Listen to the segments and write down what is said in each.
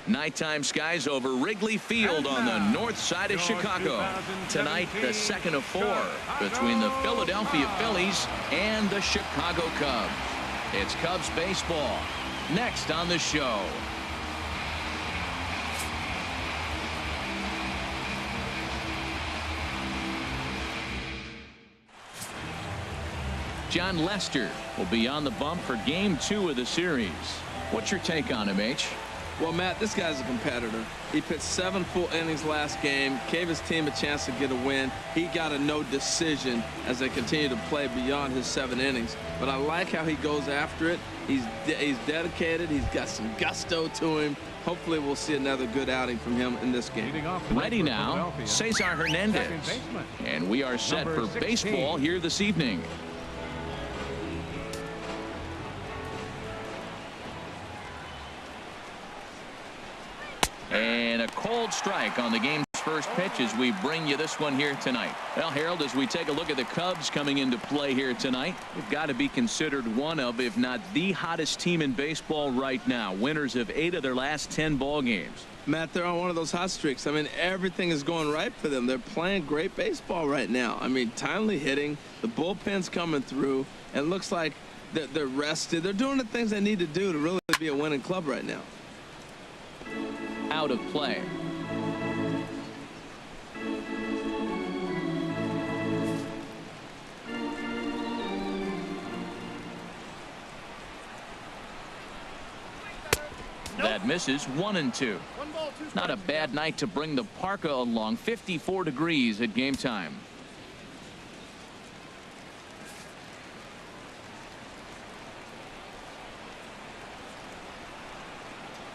Nighttime skies over Wrigley Field on the north side of Chicago. Tonight, the second of 4 between the Philadelphia Phillies and the Chicago Cubs. It's Cubs baseball next on the show. Jon Lester will be on the bump for Game 2 of the series. What's your take on him, H? Well, Matt, this guy's a competitor. He pitched 7 full innings last game, gave his team a chance to get a win. He got a no decision as they continue to play beyond his 7 innings. But I like how he goes after it. He's dedicated. He's got some gusto to him. Hopefully we'll see another good outing from him in this game. Ready now, Cesar Hernandez. And we are set for baseball here this evening. And a cold strike on the game's first pitch as we bring you this one here tonight. Well, Harold, as we take a look at the Cubs coming into play here tonight, they've got to be considered one of, if not the hottest team in baseball right now. Winners of 8 of their last 10 ball games. Matt, they're on one of those hot streaks. I mean, everything is going right for them. They're playing great baseball right now. I mean, timely hitting, the bullpen's coming through, and it looks like they're rested. They're doing the things they need to do to really be a winning club right now. Out of play. That misses. 1-2. Not a bad night to bring the parka along. 54 degrees at game time.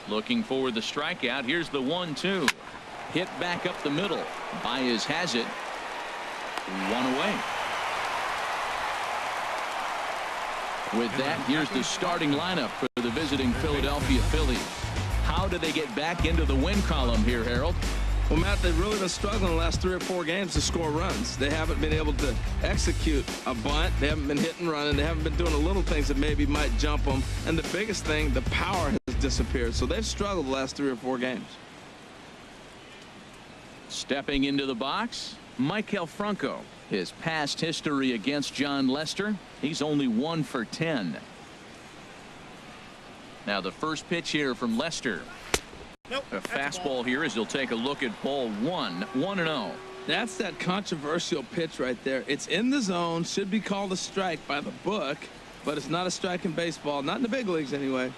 Looking for the strikeout. Here's the 1-2. Hit back up the middle. Baez has it. 1 away. With that, here's the starting lineup for the visiting Philadelphia Phillies. How do they get back into the win column here, Harold? Well, Matt, they've really been struggling the last 3 or 4 games to score runs. They haven't been able to execute a bunt. They haven't been hitting, running. They haven't been doing the little things that maybe might jump them. And the biggest thing, the power has disappeared. So they've struggled the last 3 or 4 games. Stepping into the box, Maikel Franco. His past history against Jon Lester, he's only 1 for 10. Now the first pitch here from Lester. Nope, a fastball here as he'll take a look at ball 1. 1-0. That's that controversial pitch right there. It's in the zone, should be called a strike by the book, but it's not a strike in baseball, not in the big leagues anyway.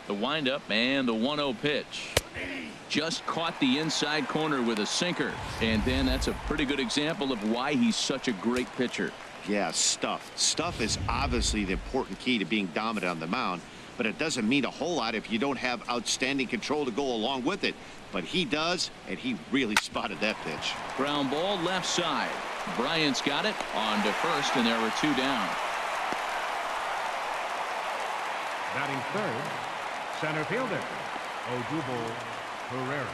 The windup and the 1-0 pitch. Just caught the inside corner with a sinker, and then that's a pretty good example of why he's such a great pitcher. Yeah, stuff is obviously the important key to being dominant on the mound, but it doesn't mean a whole lot if you don't have outstanding control to go along with it. But he does, and he really spotted that pitch. Ground ball left side. Bryant's got it on to first, and there were 2 down. Batting third, center fielder Odubel Herrera.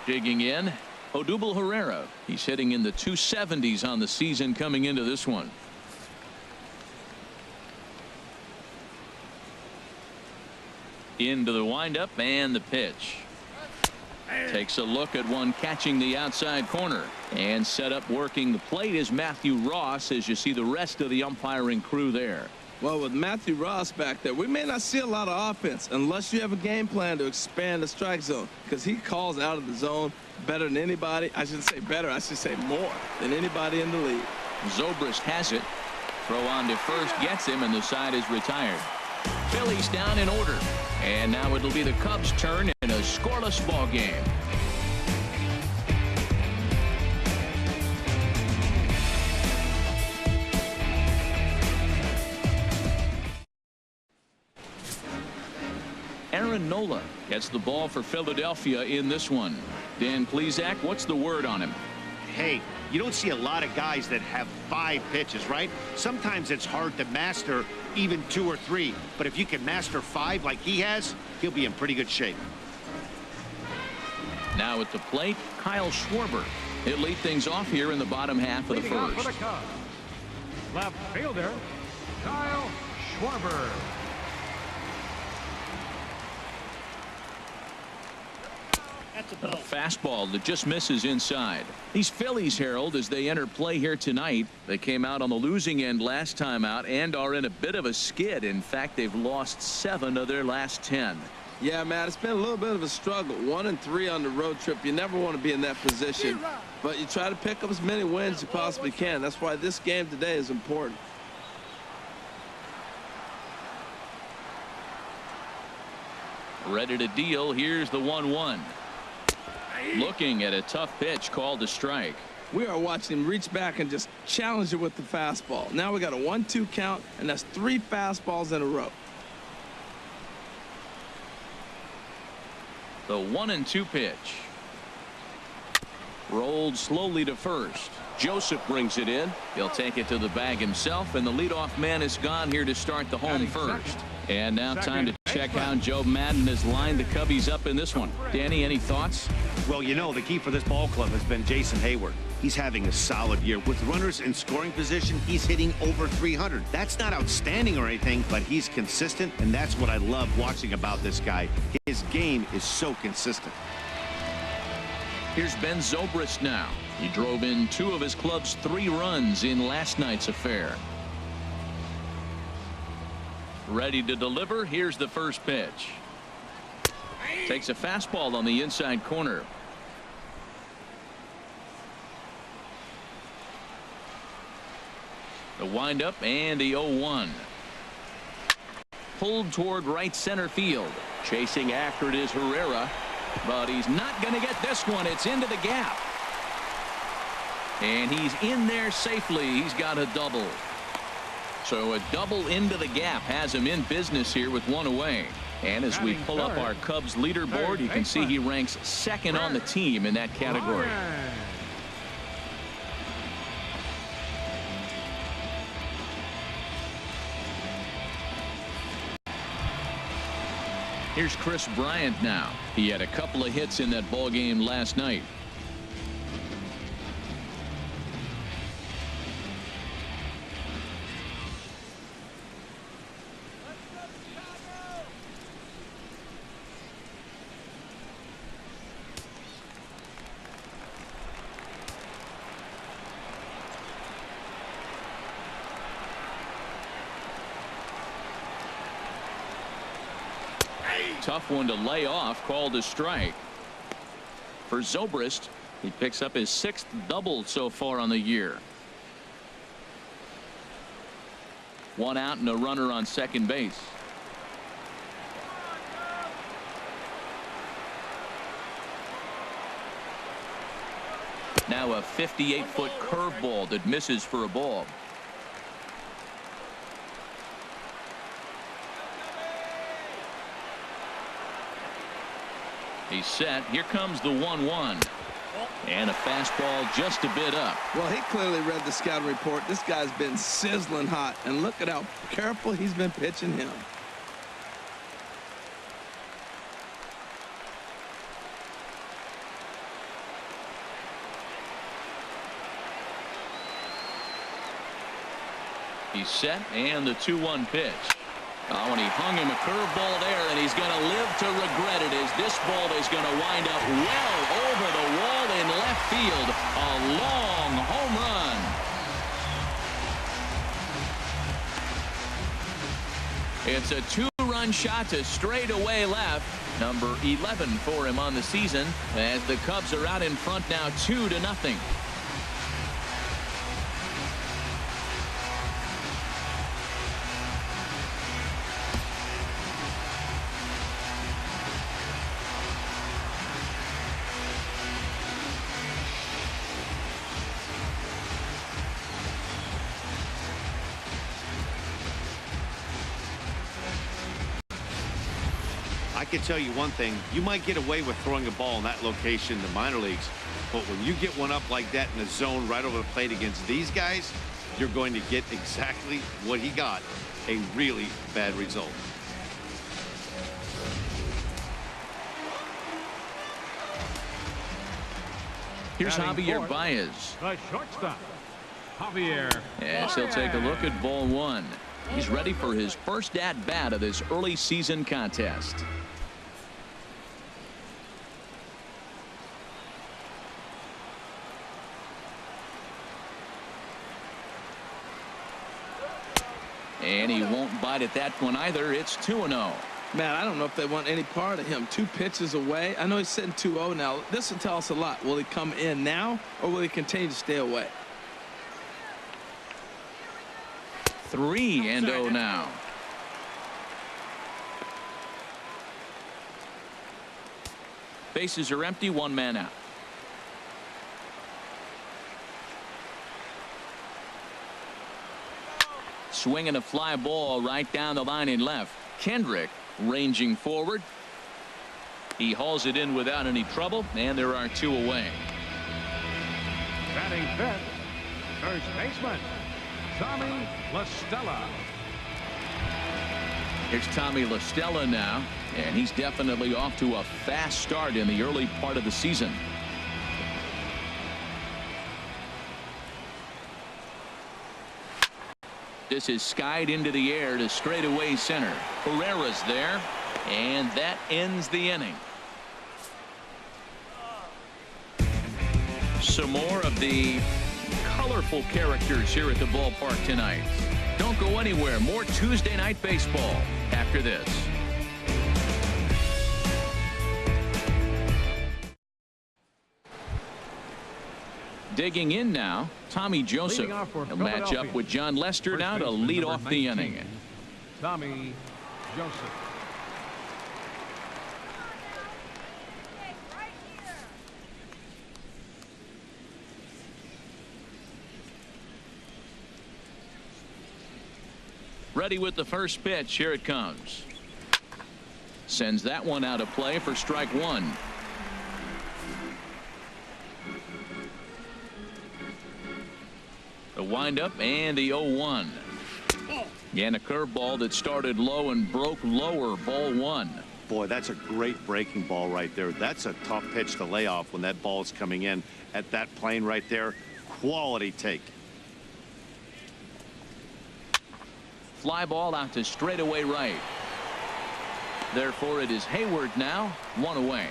Digging in, Odubel Herrera. He's hitting in the 270s on the season coming into this one. Into the windup and the pitch. Takes a look at one catching the outside corner, and set up working the plate is Matthew Ross as you see the rest of the umpiring crew there. Well, with Matthew Ross back there, we may not see a lot of offense unless you have a game plan to expand the strike zone, because he calls out of the zone better than anybody. I shouldn't say better, I should say more than anybody in the league. Zobrist has it. Throw on to first gets him, and the side is retired. Phillies down in order, and now it'll be the Cubs' turn in a scoreless ball game. Aaron Nola gets the ball for Philadelphia in this one. Dan Plesac, what's the word on him? Hey, you don't see a lot of guys that have 5 pitches, right? Sometimes it's hard to master even 2 or 3, but if you can master 5 like he has, he'll be in pretty good shape. Now at the plate, Kyle Schwarber. He'll lead things off here in the bottom half of the first. For the Cubs, left fielder Kyle Schwarber. A fastball that just misses inside. These Phillies, Harold, as they enter play here tonight, they came out on the losing end last time out and are in a bit of a skid. In fact, they've lost 7 of their last 10. Yeah, Matt, it's been a little bit of a struggle. 1-3 on the road trip. You never want to be in that position, but you try to pick up as many wins as you possibly can. That's why this game today is important. Ready to deal. Here's the 1-1. Looking at a tough pitch called a strike. We are watching him reach back and just challenge it with the fastball. Now we got a 1-2 count, and that's 3 fastballs in a row. The 1-2 pitch. Rolled slowly to first. Joseph brings it in. He'll take it to the bag himself, and the leadoff man is gone here to start the home first. And now time to check how Joe Madden has lined the Cubbies up in this one. Danny, any thoughts? Well, you know, the key for this ball club has been Jason Hayward. He's having a solid year. With runners in scoring position, he's hitting over 300. That's not outstanding or anything, but he's consistent, and that's what I love watching about this guy. His game is so consistent. Here's Ben Zobrist now. He drove in 2 of his club's 3 runs in last night's affair. Ready to deliver. Here's the first pitch. Takes a fastball on the inside corner. The windup and the 0-1. Pulled toward right center field. Chasing after it is Herrera, but he's not going to get this one. It's into the gap. And he's in there safely. He's got a double. So a double into the gap has him in business here with 1 away. And as we pull up our Cubs leaderboard, you can see he ranks 2nd on the team in that category. Here's Chris Bryant now. He had a couple of hits in that ball game last night. Tough one to lay off, called a strike. For Zobrist, he picks up his 6th double so far on the year. 1 out and a runner on second base. Now a 58-foot curveball that misses for a ball. He's set. Here comes the 1-1. And a fastball just a bit up. Well, he clearly read the scouting report. This guy's been sizzling hot, and look at how careful he's been pitching him. He's set, and the 2-1 pitch. Oh, and he hung him a curveball there, and he's going to live to regret it as this ball is going to wind up well over the wall in left field. A long home run. It's a 2-run shot to straightaway left. Number 11 for him on the season as the Cubs are out in front now 2-0. I can tell you one thing. You might get away with throwing a ball in that location in the minor leagues, but when you get one up like that in the zone right over the plate against these guys, you're going to get exactly what he got, a really bad result. Here's Javier Baez. The shortstop, Javier. Yes, he'll take a look at ball 1. He's ready for his first at-bat of this early season contest. And he won't bite at that one either. It's 2-0. Man, I don't know if they want any part of him. 2 pitches away. I know he's sitting 2-0 now. This will tell us a lot. Will he come in now, or will he continue to stay away? 3-0 now. Bases are empty. 1 man out. Swinging a fly ball right down the line in left. Kendrick ranging forward. He hauls it in without any trouble, and there are 2 away. Batting fifth, first baseman, Tommy La Stella. Here's Tommy La Stella now, and he's definitely off to a fast start in the early part of the season. This is skied into the air to straightaway center. Herrera's there, and that ends the inning. Some more of the colorful characters here at the ballpark tonight. Don't go anywhere. More Tuesday Night Baseball after this. Digging in now, Tommy Joseph. He'll match up with John Lester now to lead off the inning. Tommy Joseph. Ready with the first pitch. Here it comes. Sends that one out of play for strike 1. The windup and the 0-1. And a curveball that started low and broke lower. Ball 1. Boy, that's a great breaking ball right there. That's a tough pitch to lay off when that ball is coming in at that plane right there. Quality take. Fly ball out to straightaway right. Therefore, it is Hayward now, 1 away.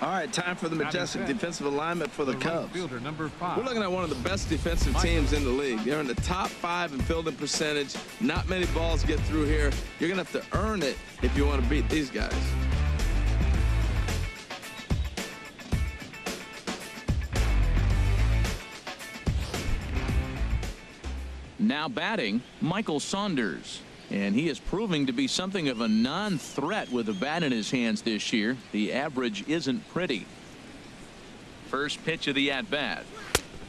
All right, time for the majestic defensive alignment for the Cubs. Fielder number 5. We're looking at one of the best defensive teams in the league. They're in the top 5 in fielding percentage. Not many balls get through here. You're going to have to earn it if you want to beat these guys. Now batting, Michael Saunders. And he is proving to be something of a non-threat with a bat in his hands this year. The average isn't pretty. First pitch of the at-bat.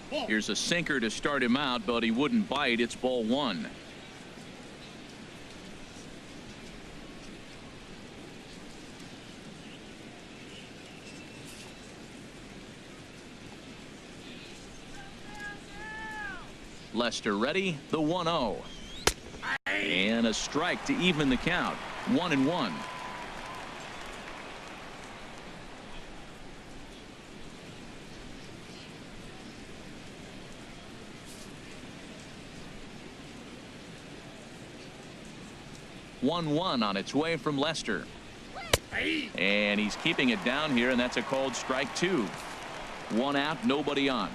Here's a sinker to start him out, but he wouldn't bite. It's ball 1. Lester ready. The 1-0. And a strike to even the count. 1-1. On its way from Lester. And he's keeping it down here, and that's a called strike 2. 1 out, nobody on.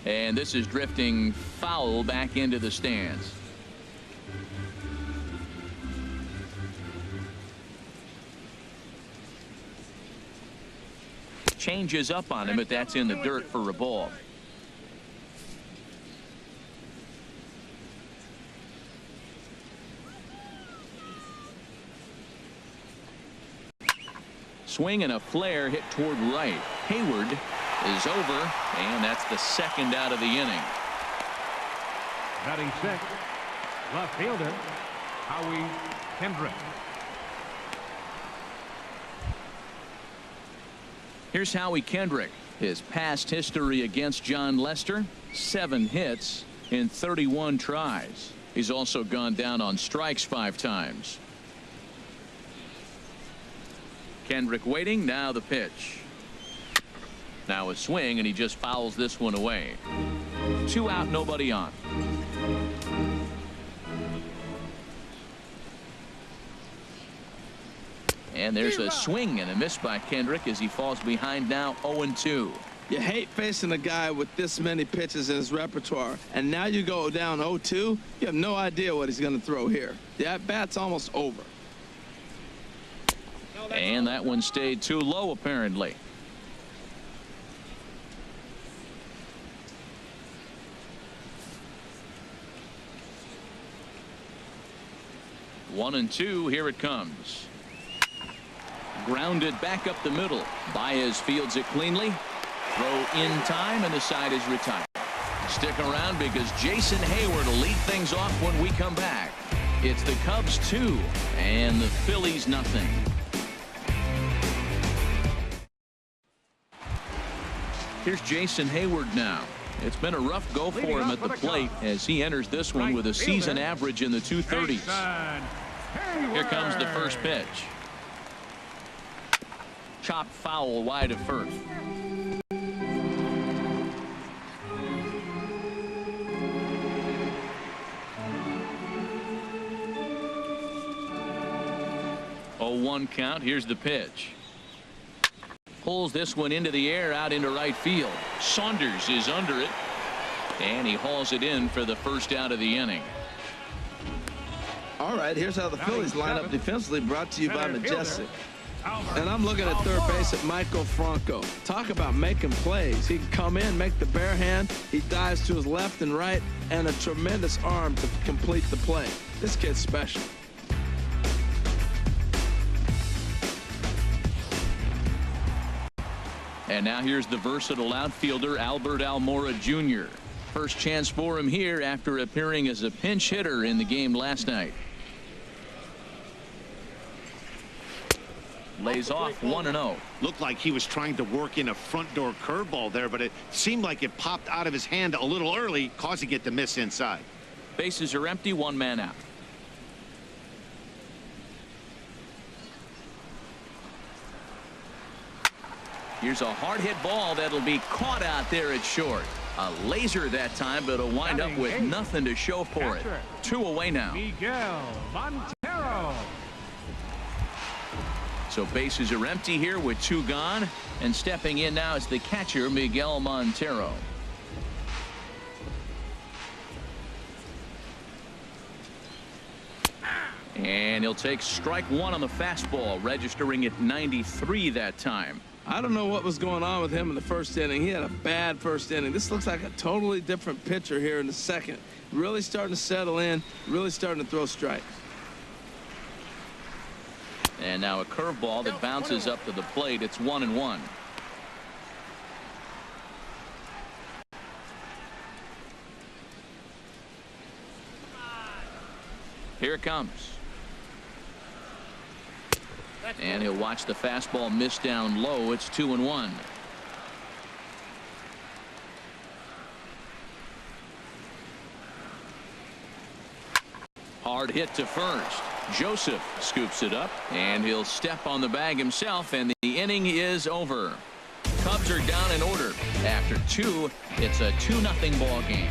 And this is drifting foul back into the stands. Changes up on him, but that's in the dirt for a ball. Swing and a flare hit toward right. Hayward is over, and that's the second out of the inning. Batting 6, left fielder Howie Kendrick. Here's Howie Kendrick. His past history against John Lester: 7 hits in 31 tries. He's also gone down on strikes 5 times. Kendrick waiting. Now the pitch. Now a swing, and he just fouls this one away. 2 out, nobody on. And there's a swing and a miss by Kendrick as he falls behind now 0-2. You hate facing a guy with this many pitches in his repertoire, and now you go down 0-2, you have no idea what he's going to throw here. The at-bat's almost over. And that one stayed too low, apparently. One and two, here it comes. Grounded back up the middle. Baez fields it cleanly. Throw in time, and the side is retired. Stick around because Jason Hayward will lead things off when we come back. It's the Cubs 2 and the Phillies nothing. Here's Jason Hayward now. It's been a rough go for him at the plate as he enters this one with a season average in the 230s. Here comes the first pitch. Chopped foul wide of first. Oh, 1 count. Here's the pitch. Pulls this one into the air out into right field. Saunders is under it, and he hauls it in for the first out of the inning. All right, here's how the Phillies line up defensively, brought to you by Majestic. And I'm looking at third base at Michael Franco. Talk about making plays. He can come in, make the bare hand. He dives to his left and right, and a tremendous arm to complete the play. This kid's special. And now here's the versatile outfielder Albert Almora Jr. First chance for him here after appearing as a pinch hitter in the game last night. Lays off 1-0. Looked like he was trying to work in a front door curveball there, but it seemed like it popped out of his hand a little early, causing it to miss inside. Bases are empty, 1 man out. Here's a hard hit ball that'll be caught out there at short. A laser that time, but it'll wind up with nothing to show for it. 2 away now. Miguel Montero. So bases are empty here with 2 gone, and stepping in now is the catcher Miguel Montero. And he'll take strike 1 on the fastball, registering at 93 that time. I don't know what was going on with him in the first inning. He had a bad first inning. This looks like a totally different pitcher here in the second. Really starting to settle in, really starting to throw strikes. And now a curveball that bounces up to the plate. It's 1-1. Here it comes. And he'll watch the fastball miss down low. It's 2-1. Hard hit to first. Joseph scoops it up, and he'll step on the bag himself, and the inning is over. Cubs are down in order. After 2, it's a 2-0 ball game.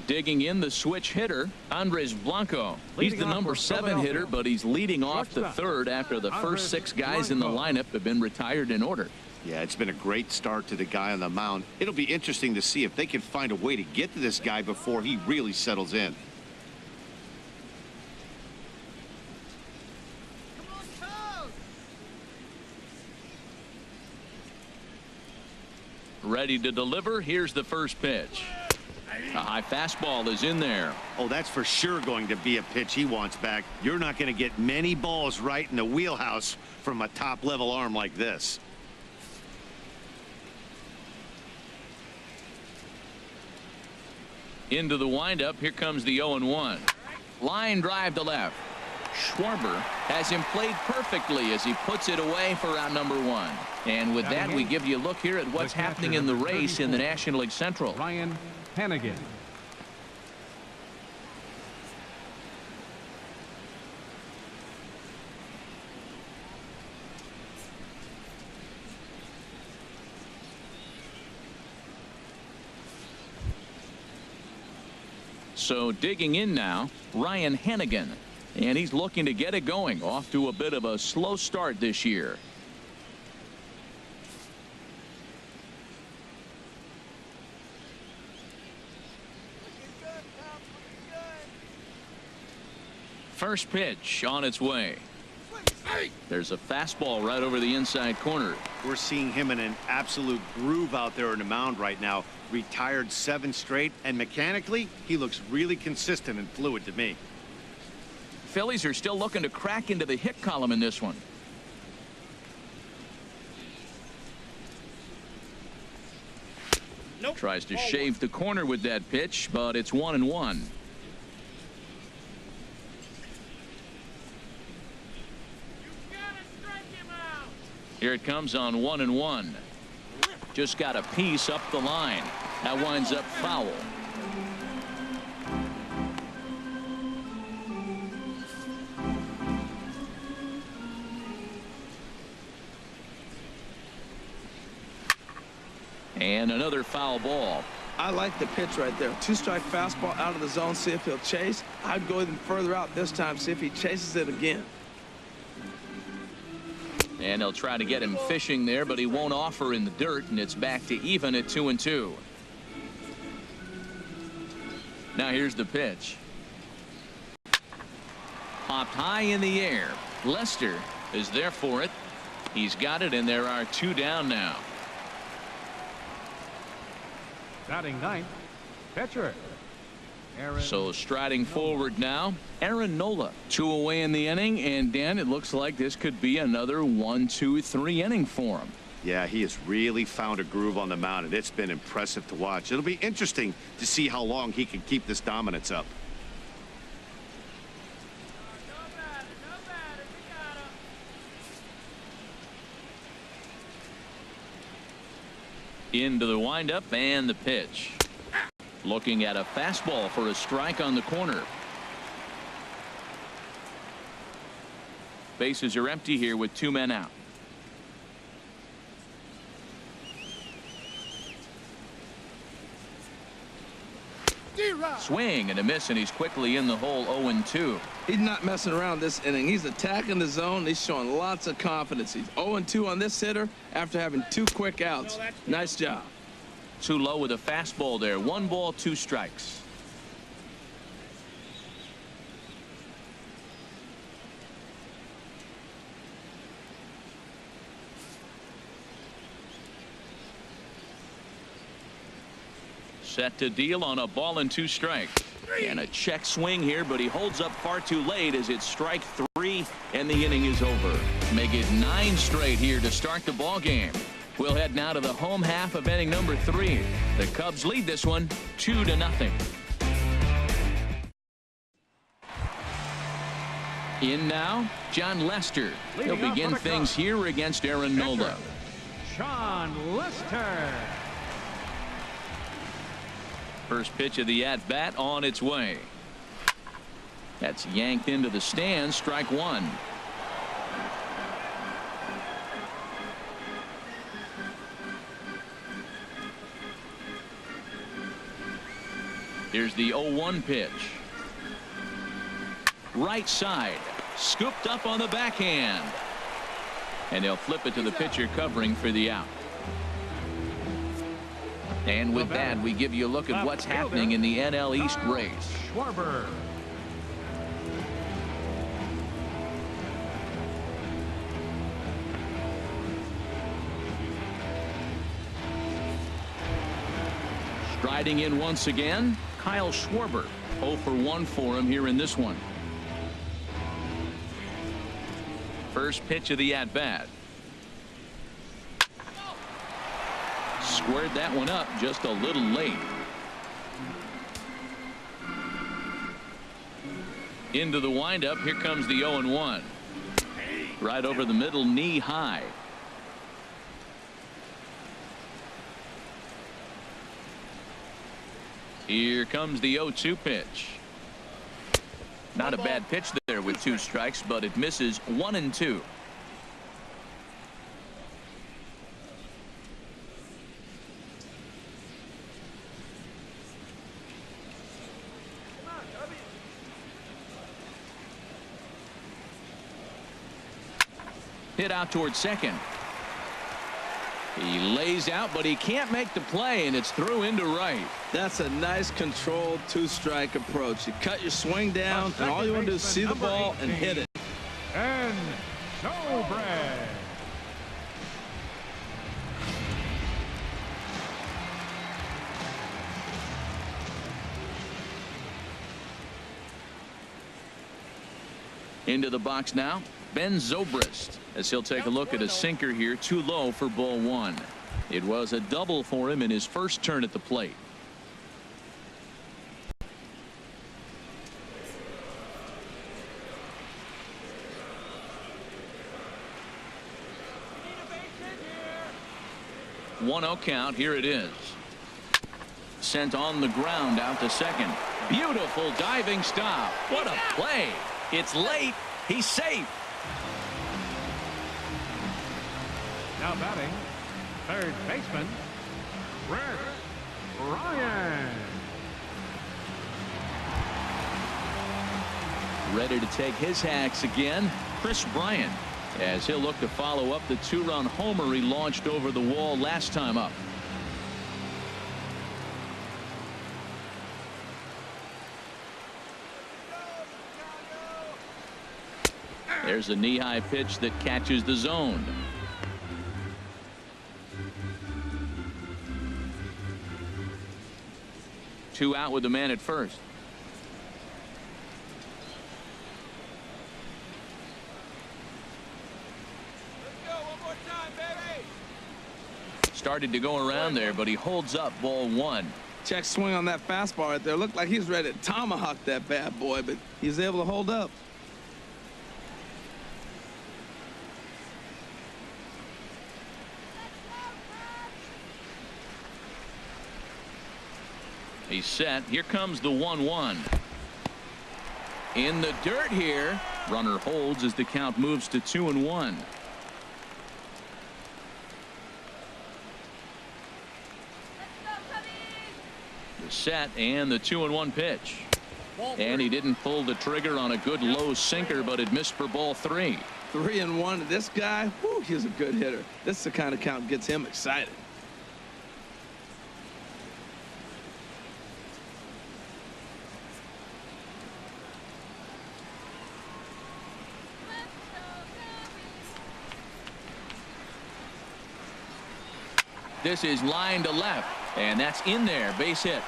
Digging in, the switch hitter, Andres Blanco. He's the number 7 hitter, but he's leading off the 3rd after the first 6 guys in the lineup have been retired in order. Yeah, it's been a great start to the guy on the mound. It'll be interesting to see if they can find a way to get to this guy before he really settles in. Ready to deliver. Here's the first pitch. A high fastball is in there. Oh, that's for sure going to be a pitch he wants back. You're not going to get many balls right in the wheelhouse from a top-level arm like this. Into the windup. Here comes the 0-1. Line drive to left. Schwarber has him played perfectly as he puts it away for round number 1. And with that, we give you a look here at what's happening in the race in the National League Central. Ryan Hannigan. So digging in now, Ryan Hannigan. And he's looking to get it going. Off to a bit of a slow start this year. First pitch on its way. There's a fastball right over the inside corner. We're seeing him in an absolute groove out there on the mound right now. Retired 7 straight, and mechanically, he looks really consistent and fluid to me. Phillies are still looking to crack into the hit column in this one. Nope. Tries to shave the corner with that pitch, but it's 1-1. Here it comes on 1-1. Just got a piece up the line. That winds up foul. And another foul ball. I like the pitch right there. 2-strike fastball out of the zone. See if he'll chase. I'd go even further out this time. See if he chases it again. And they'll try to get him fishing there, but he won't offer in the dirt, and it's back to even at 2-2. Now here's the pitch. Popped high in the air. Lester is there for it. He's got it, and there are 2 down now. Batting ninth, pitcher. So striding forward now, Aaron Nola. 2 away in the inning, and Dan, it looks like this could be another 1-2-3 inning for him. Yeah, he has really found a groove on the mound, and it's been impressive to watch. It'll be interesting to see how long he can keep this dominance up. Into the windup and the pitch. Looking at a fastball for a strike on the corner. Bases are empty here with 2 men out. Swing and a miss, and he's quickly in the hole. 0-2. He's not messing around this inning. He's attacking the zone. He's showing lots of confidence. He's 0-2 on this hitter after having 2 quick outs. Nice job. Too low with a fastball there. 1 ball, 2 strikes. Set to deal on a ball and 2 strikes. And a check swing here, but he holds up far too late as it's strike 3, and the inning is over. Make it 9 straight here to start the ball game. We'll head now to the home half of inning number 3. The Cubs lead this one 2-0. In now, John Lester. He'll begin things here against Aaron Nola. Sean Lester. First pitch of the at-bat on its way. That's yanked into the stands. Strike 1. Here's the 0-1 pitch. Right side. Scooped up on the backhand. And they'll flip it to the pitcher covering for the out. And with that, we give you a look at what's happening in the NL East race. Schwarber. Striding in once again, Kyle Schwarber. 0 for 1 for him here in this one. First pitch of the at-bat. Squared that one up just a little late. Into the windup. Here comes the 0-1. Right over the middle, knee high. Here comes the 0-2 pitch. Not a bad pitch there with 2 strikes, but it misses. 1-2. Hit out towards second. He lays out, but he can't make the play, and it's through into right. That's a nice controlled two-strike approach. You cut your swing down, and all you want to do is see the ball and hit it. And Showbread. Into the box now, Ben Zobrist, as he'll take a look at a sinker here, too low for ball one. It was a double for him in his first turn at the plate. One 0 count. Here it is. Sent on the ground out to second. Beautiful diving stop. What a play. It's late. He's safe. Now batting, third baseman, Rick Ryan. Ready to take his hacks again, Chris Bryant, as he'll look to follow up the two-run homer he launched over the wall last time up. There's a knee-high pitch that catches the zone. Two out with the man at first. Started to go around there, but he holds up ball one. Check swing on that fastball right there. Looked like he's ready to tomahawk that bad boy, but he's able to hold up. He's set. Here comes the 1-1. In the dirt here. Runner holds as the count moves to 2-1. The set and the 2-1 pitch. And he didn't pull the trigger on a good low sinker, but it missed for ball three. 3-1. This guy, whew, he's a good hitter. This is the kind of count that gets him excited. This is line to left, and that's in there. Base hit.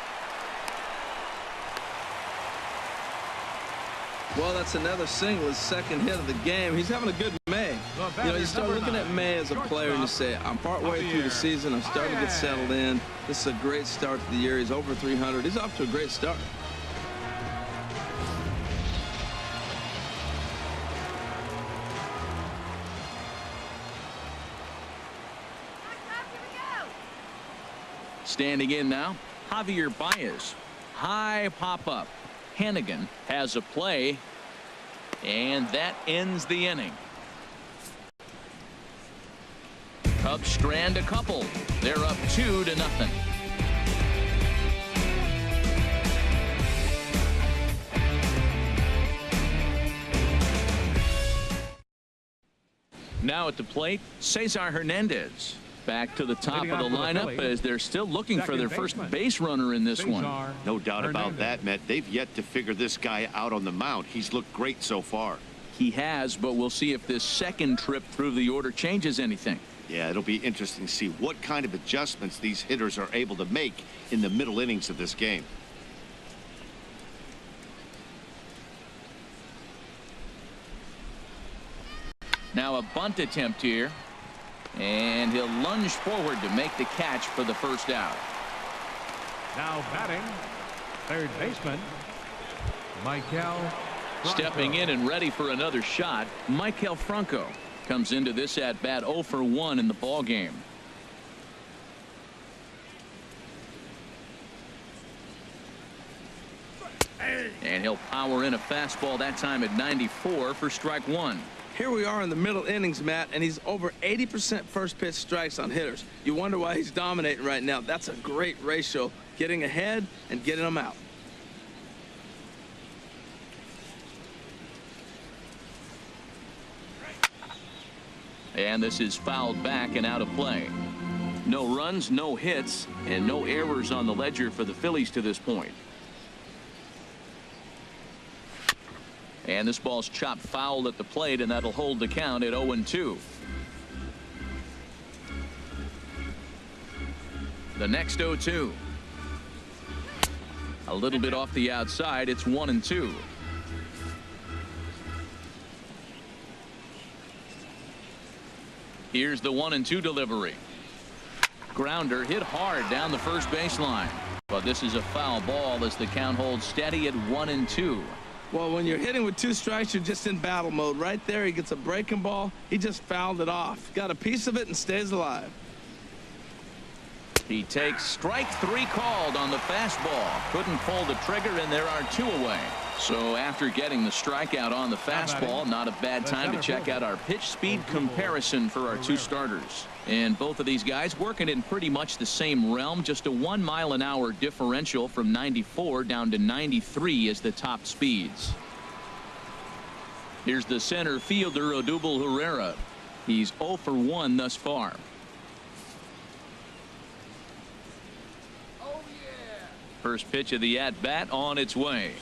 Well, that's another single, his second hit of the game. He's having a good May. You know, you start looking at May as a player and you say, I'm partway through the season. I'm starting to get settled in. This is a great start to the year. He's over 300. He's off to a great start. Standing in now, Javier Baez. High pop up. Hannigan has a play, and that ends the inning. Cubs strand a couple. They're up 2-0. Now at the plate, Cesar Hernandez. Back to the top of the lineup as they're still looking for their first base runner in this one. No doubt about that, Matt. They've yet to figure this guy out on the mound. He's looked great so far. He has, but we'll see if this second trip through the order changes anything. Yeah, it'll be interesting to see what kind of adjustments these hitters are able to make in the middle innings of this game. Now a bunt attempt here. And he'll lunge forward to make the catch for the first out. Now batting, third baseman, Michael Franco. Stepping in and ready for another shot, Michael Franco comes into this at bat 0 for 1 in the ball game. And he'll power in a fastball that time at 94 for strike one. Here we are in the middle innings, Matt, and he's over 80% first pitch strikes on hitters. You wonder why he's dominating right now. That's a great ratio, getting ahead and getting them out. And this is fouled back and out of play. No runs, no hits, and no errors on the ledger for the Phillies to this point. And this ball's chopped foul at the plate, and that'll hold the count at 0-2. The next 0-2. A little bit off the outside. It's 1-2. Here's the 1-2 delivery. Grounder hit hard down the first baseline. But this is a foul ball as the count holds steady at 1-2. Well, when you're hitting with 2 strikes, you're just in battle mode. Right there, he gets a breaking ball. He just fouled it off. Got a piece of it and stays alive. He takes strike 3 called on the fastball. Couldn't pull the trigger, and there are 2 away. So after getting the strikeout on the fastball, not a bad time to check out our pitch speed comparison for our 2 starters. And both of these guys working in pretty much the same realm. Just a 1 mile-an-hour differential from 94 down to 93 is the top speeds. Here's the center fielder, Odubel Herrera. He's 0 for 1 thus far. First pitch of the at-bat on its way.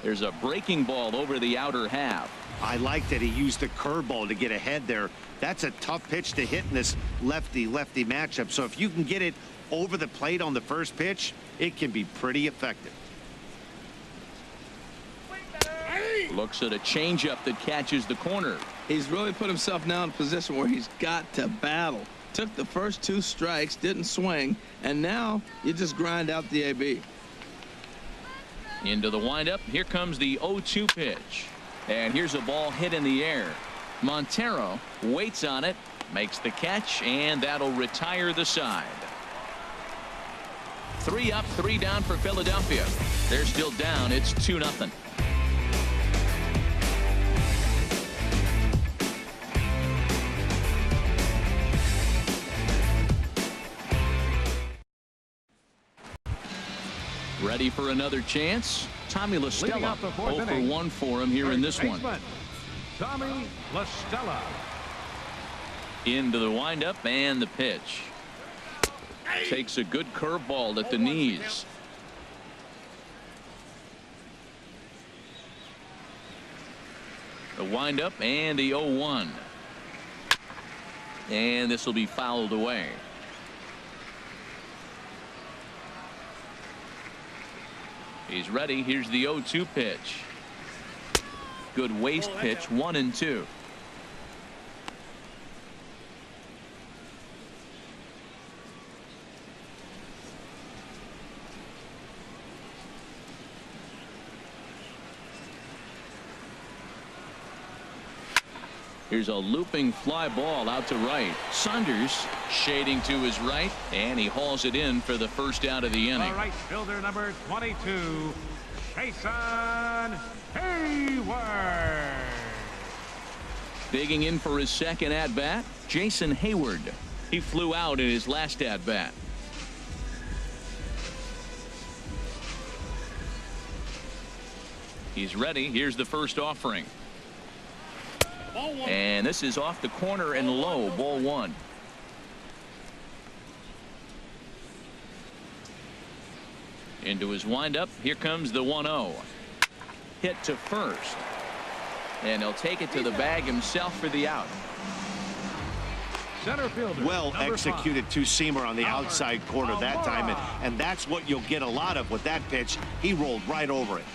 There's a breaking ball over the outer half. I like that he used the curveball to get ahead there. That's a tough pitch to hit in this lefty-lefty matchup. So if you can get it over the plate on the first pitch, it can be pretty effective. Looks at a changeup that catches the corner. He's really put himself now in a position where he's got to battle. Took the first 2 strikes, didn't swing, and now you just grind out the AB. Into the windup. Here comes the 0-2 pitch. And here's a ball hit in the air. Montero waits on it, makes the catch, and that'll retire the side. 3 up, 3 down for Philadelphia. They're still down. It's 2-0. Ready for another chance? Tommy La Stella, 0 for 1 for him here in this one. Tommy La Stella. Into the windup and the pitch. Takes a good curveball at the knees. The windup and the 0-1. And this will be fouled away. He's ready. Here's the 0-2 pitch. Good waist pitch. 1-2. Here's a looping fly ball out to right. Saunders shading to his right, and he hauls it in for the first out of the inning. All right, fielder number 22, Jason Hayward. Digging in for his second at-bat, Jason Hayward. He flew out in his last at-bat. He's ready. Here's the first offering. And this is off the corner and low. Ball 1. Into his windup. Here comes the 1-0. Hit to first. And he'll take it to the bag himself for the out. Center fielder. Well executed 2-seamer on the outside corner that time. And that's what you'll get a lot of with that pitch. He rolled right over it.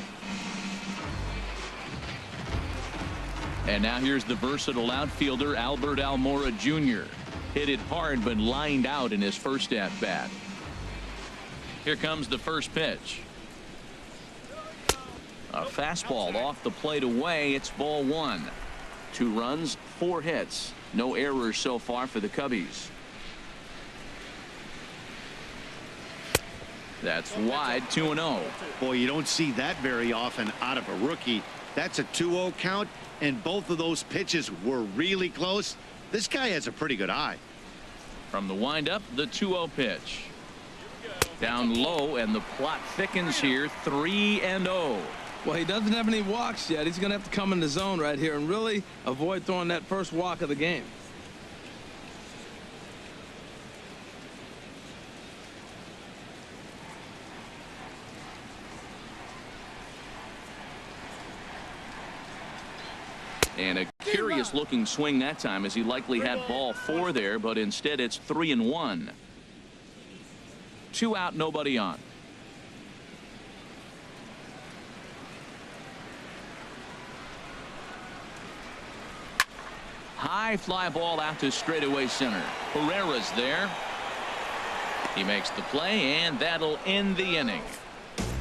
And now here's the versatile outfielder, Albert Almora Jr. Hit it hard, but lined out in his first at-bat. Here comes the first pitch. A fastball off the plate away. It's ball 1. 2 runs, 4 hits. No errors so far for the Cubbies. That's wide. 2-0. Boy, you don't see that very often out of a rookie. That's a 2-0 count. And both of those pitches were really close. This guy has a pretty good eye. From the windup, the 2-0 pitch. Down low, and the plot thickens here. 3-0. Well, he doesn't have any walks yet. He's going to have to come in the zone right here and really avoid throwing that first walk of the game. And a curious looking swing that time, as he likely had ball 4 there, but instead it's 3-1. 2 out, nobody on. High fly ball out to straightaway center. Herrera's there. He makes the play, and that'll end the inning.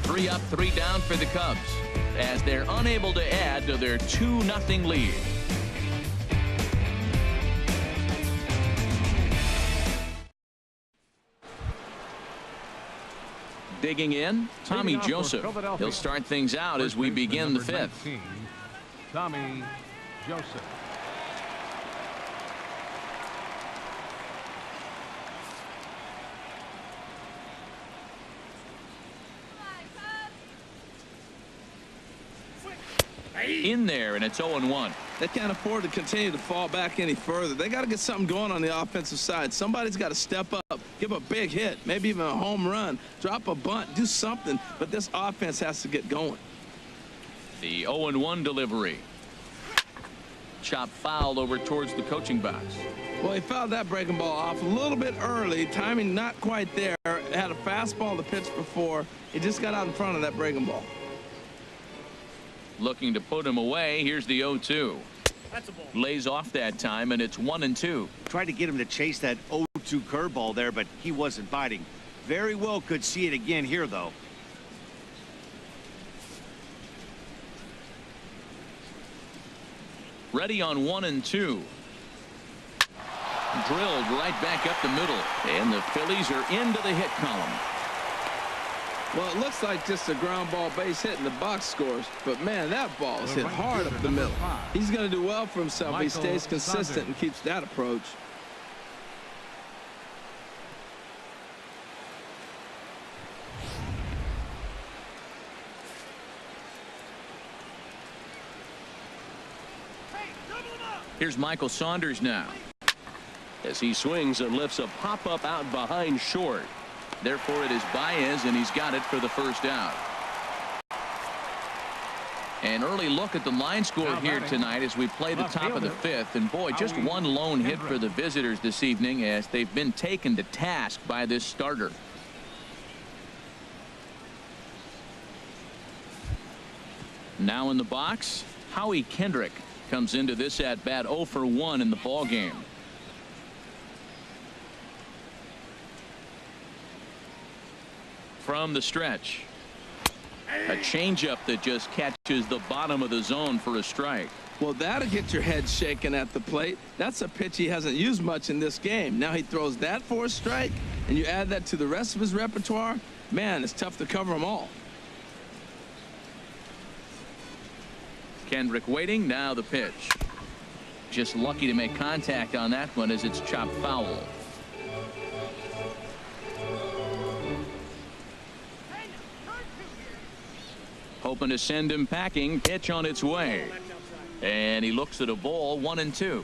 3 up, 3 down for the Cubs, as they're unable to add to their 2-0 lead. Digging in, Tommy Joseph. He'll start things out as we begin the 5th. Tommy Joseph. In there, and it's 0-1. They can't afford to continue to fall back any further. They got to get something going on the offensive side. Somebody's got to step up, give a big hit, maybe even a home run, drop a bunt, do something. But this offense has to get going. The 0-1 delivery. Chop foul over towards the coaching box. Well, he fouled that breaking ball off a little bit early. Timing not quite there. Had a fastball to pitch before. He just got out in front of that breaking ball. Looking to put him away. Here's the 0-2. Lays off that time, and it's 1-2. Tried to get him to chase that 0-2 curveball there, but he wasn't biting. Very well could see it again here, though. Ready on 1-2. Drilled right back up the middle, and the Phillies are into the hit column. Well, it looks like just a ground ball base hit in the box scores, but man, that ball is hit hard up the middle. He's going to do well for himself if he stays consistent and keeps that approach. Here's Michael Saunders now, as he swings and lifts a pop-up out behind short. Therefore, it is Baez, and he's got it for the first out. An early look at the line score here tonight as we play the top of the 5th. And boy, just one lone hit for the visitors this evening, as they've been taken to task by this starter. Now in the box, Howie Kendrick comes into this at bat 0 for 1 in the ball game. From the stretch, a changeup that just catches the bottom of the zone for a strike. Well, that'll get your head shaking at the plate. That's a pitch he hasn't used much in this game. Now he throws that for a strike, and you add that to the rest of his repertoire. Man, it's tough to cover them all. Kendrick waiting. Now the pitch. Just lucky to make contact on that one, as it's chopped foul. Hoping to send him packing. Pitch on its way, and he looks at a ball. 1-2.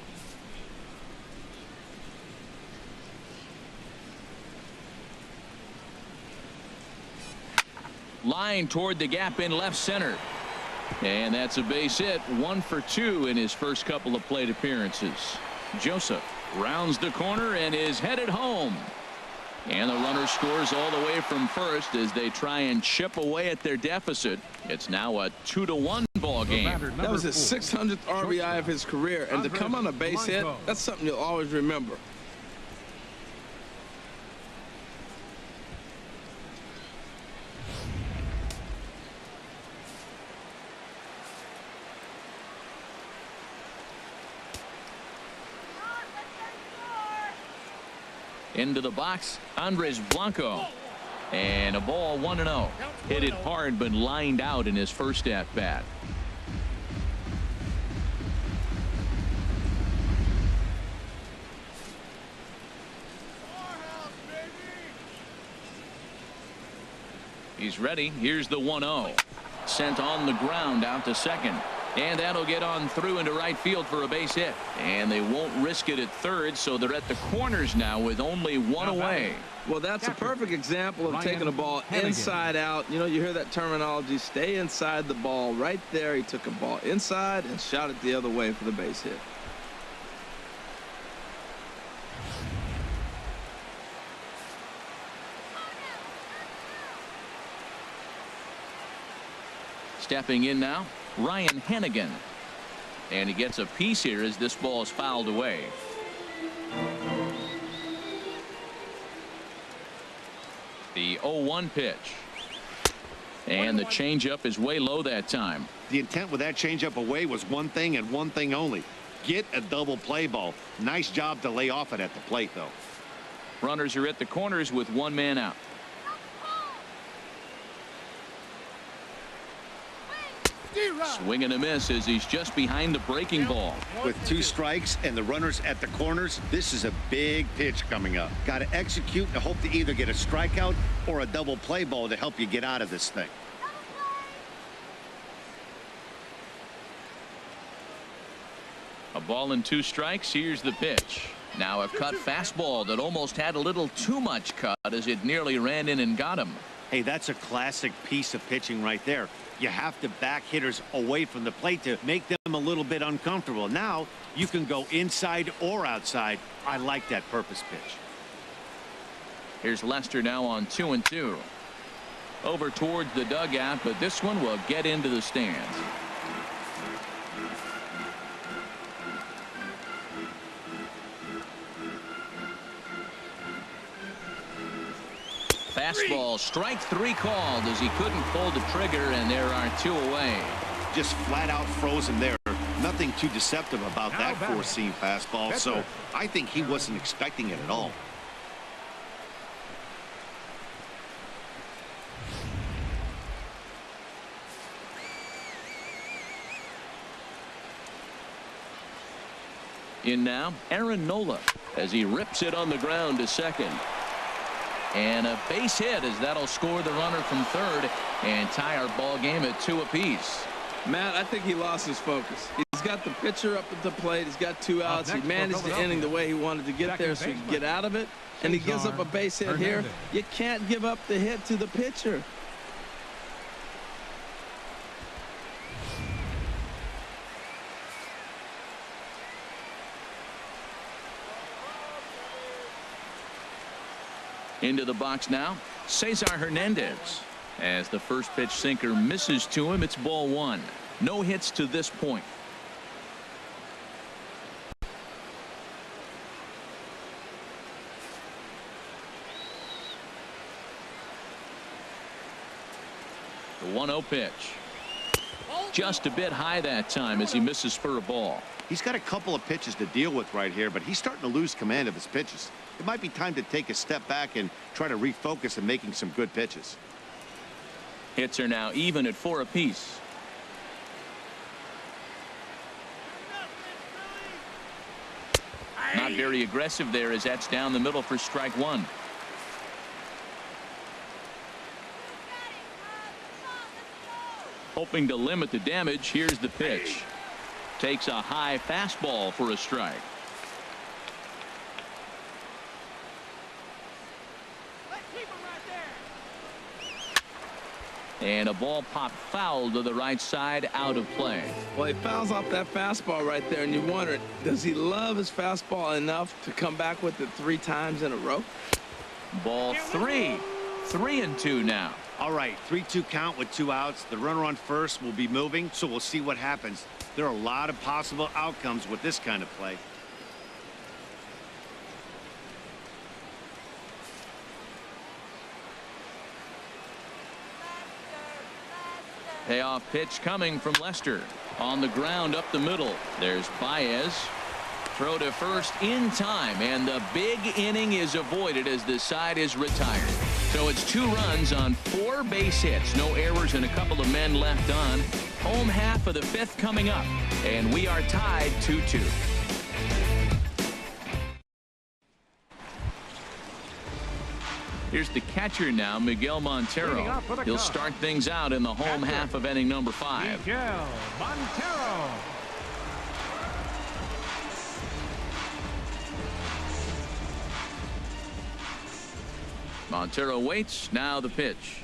Line toward the gap in left center, and that's a base hit. 1 for 2 in his first couple of plate appearances. Joseph rounds the corner and is headed home. And the runner scores all the way from first as they try and chip away at their deficit. It's now a 2-1 ball game. That was his 600th RBI of his career, and to come on a base hit, that's something you'll always remember. Into the box, Andres Blanco, and a ball. 1-0. Hit it hard, but lined out in his first at bat. He's ready. Here's the 1-0. sent on the ground out to second. And that'll get on through into right field for a base hit. And they won't risk it at third, so they're at the corners now with only one away. Well, that's a perfect example of taking a ball inside out. You know, you hear that terminology, stay inside the ball. Right there, he took a ball inside and shot it the other way for the base hit. Stepping in now, Ryan Hennigan. And he gets a piece here as this ball is fouled away. The 0-1 pitch. And the changeup is way low that time. The intent with that changeup away was one thing and one thing only. Get a double play ball. Nice job to lay off it at the plate, though. Runners are at the corners with one man out. Swing and a miss as he's just behind the breaking ball. With 2 strikes and the runners at the corners, this is a big pitch coming up. Got to execute and hope to either get a strikeout or a double play ball to help you get out of this thing. A ball and 2 strikes. Here's the pitch. Now a cut fastball that almost had a little too much cut as it nearly ran in and got him. Hey, that's a classic piece of pitching right there. You have to back hitters away from the plate to make them a little bit uncomfortable. Now you can go inside or outside. I like that purpose pitch. Here's Lester now on 2-2. Over towards the dugout, but this one will get into the stands. Fastball, strike 3 called as he couldn't pull the trigger, and there are 2 away. Just flat out frozen there. Nothing too deceptive about that four-seam fastball, so I think he wasn't expecting it at all. In now, Aaron Nola as he rips it on the ground to second. And a base hit as that'll score the runner from third and tie our ball game at 2 apiece. Matt, I think he lost his focus. He's got the pitcher up at the plate. He's got 2 outs. He managed the inning the way he wanted to get there so he could get out of it. And he gives up a base hit here. You can't give up the hit to the pitcher. Into the box now, Cesar Hernandez. As the first pitch sinker misses to him, it's ball 1. No hits to this point. The 1-0 pitch. Just a bit high that time as he misses for a ball. He's got a couple of pitches to deal with right here, but he's starting to lose command of his pitches. It might be time to take a step back and try to refocus on making some good pitches. Hits are now even at 4 apiece. Not very aggressive there as that's down the middle for strike 1. Hoping to limit the damage. Here's the pitch. Takes a high fastball for a strike. And a ball popped foul to the right side, out of play. Well, he fouls off that fastball right there, and you wonder, does he love his fastball enough to come back with it 3 times in a row? Ball 3. 3-2 now. All right, 3-2 count with 2 outs. The runner on first will be moving, so we'll see what happens. There are a lot of possible outcomes with this kind of play. Payoff pitch coming from Lester. On the ground up the middle. There's Baez. Throw to first in time, and the big inning is avoided as the side is retired. So it's 2 runs on 4 base hits. No errors and a couple of men left on. Home half of the 5th coming up, and we are tied 2-2. Here's the catcher now, Miguel Montero. He'll start things out in the home half of inning number 5. Miguel Montero. Montero waits. Now the pitch.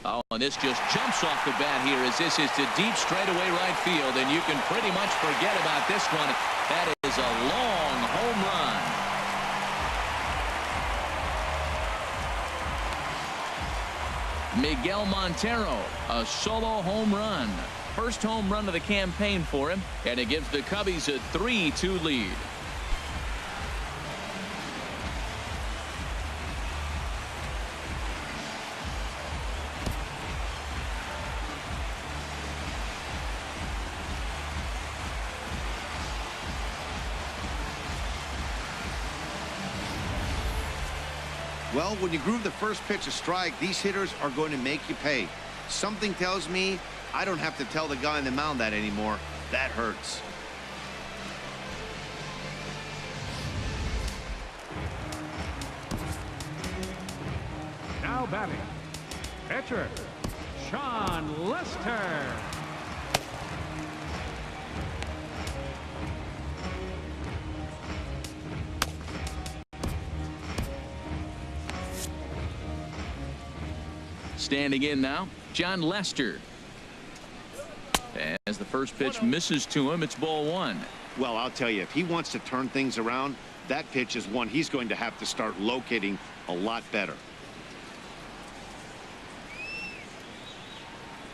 Oh, and this just jumps off the bat here as this is to deep straightaway right field, and you can pretty much forget about this one. That is a long home run. Miguel Montero, a solo home run. First home run of the campaign for him, and it gives the Cubbies a 3-2 lead. Well, when you groove the first pitch a strike, these hitters are going to make you pay. Something tells me I don't have to tell the guy on the mound that anymore. That hurts. Now batting, pitcher, Sean Lester. Standing in now, John Lester. As the first pitch misses to him, it's ball 1. Well, I'll tell you, if he wants to turn things around, that pitch is one he's going to have to start locating a lot better.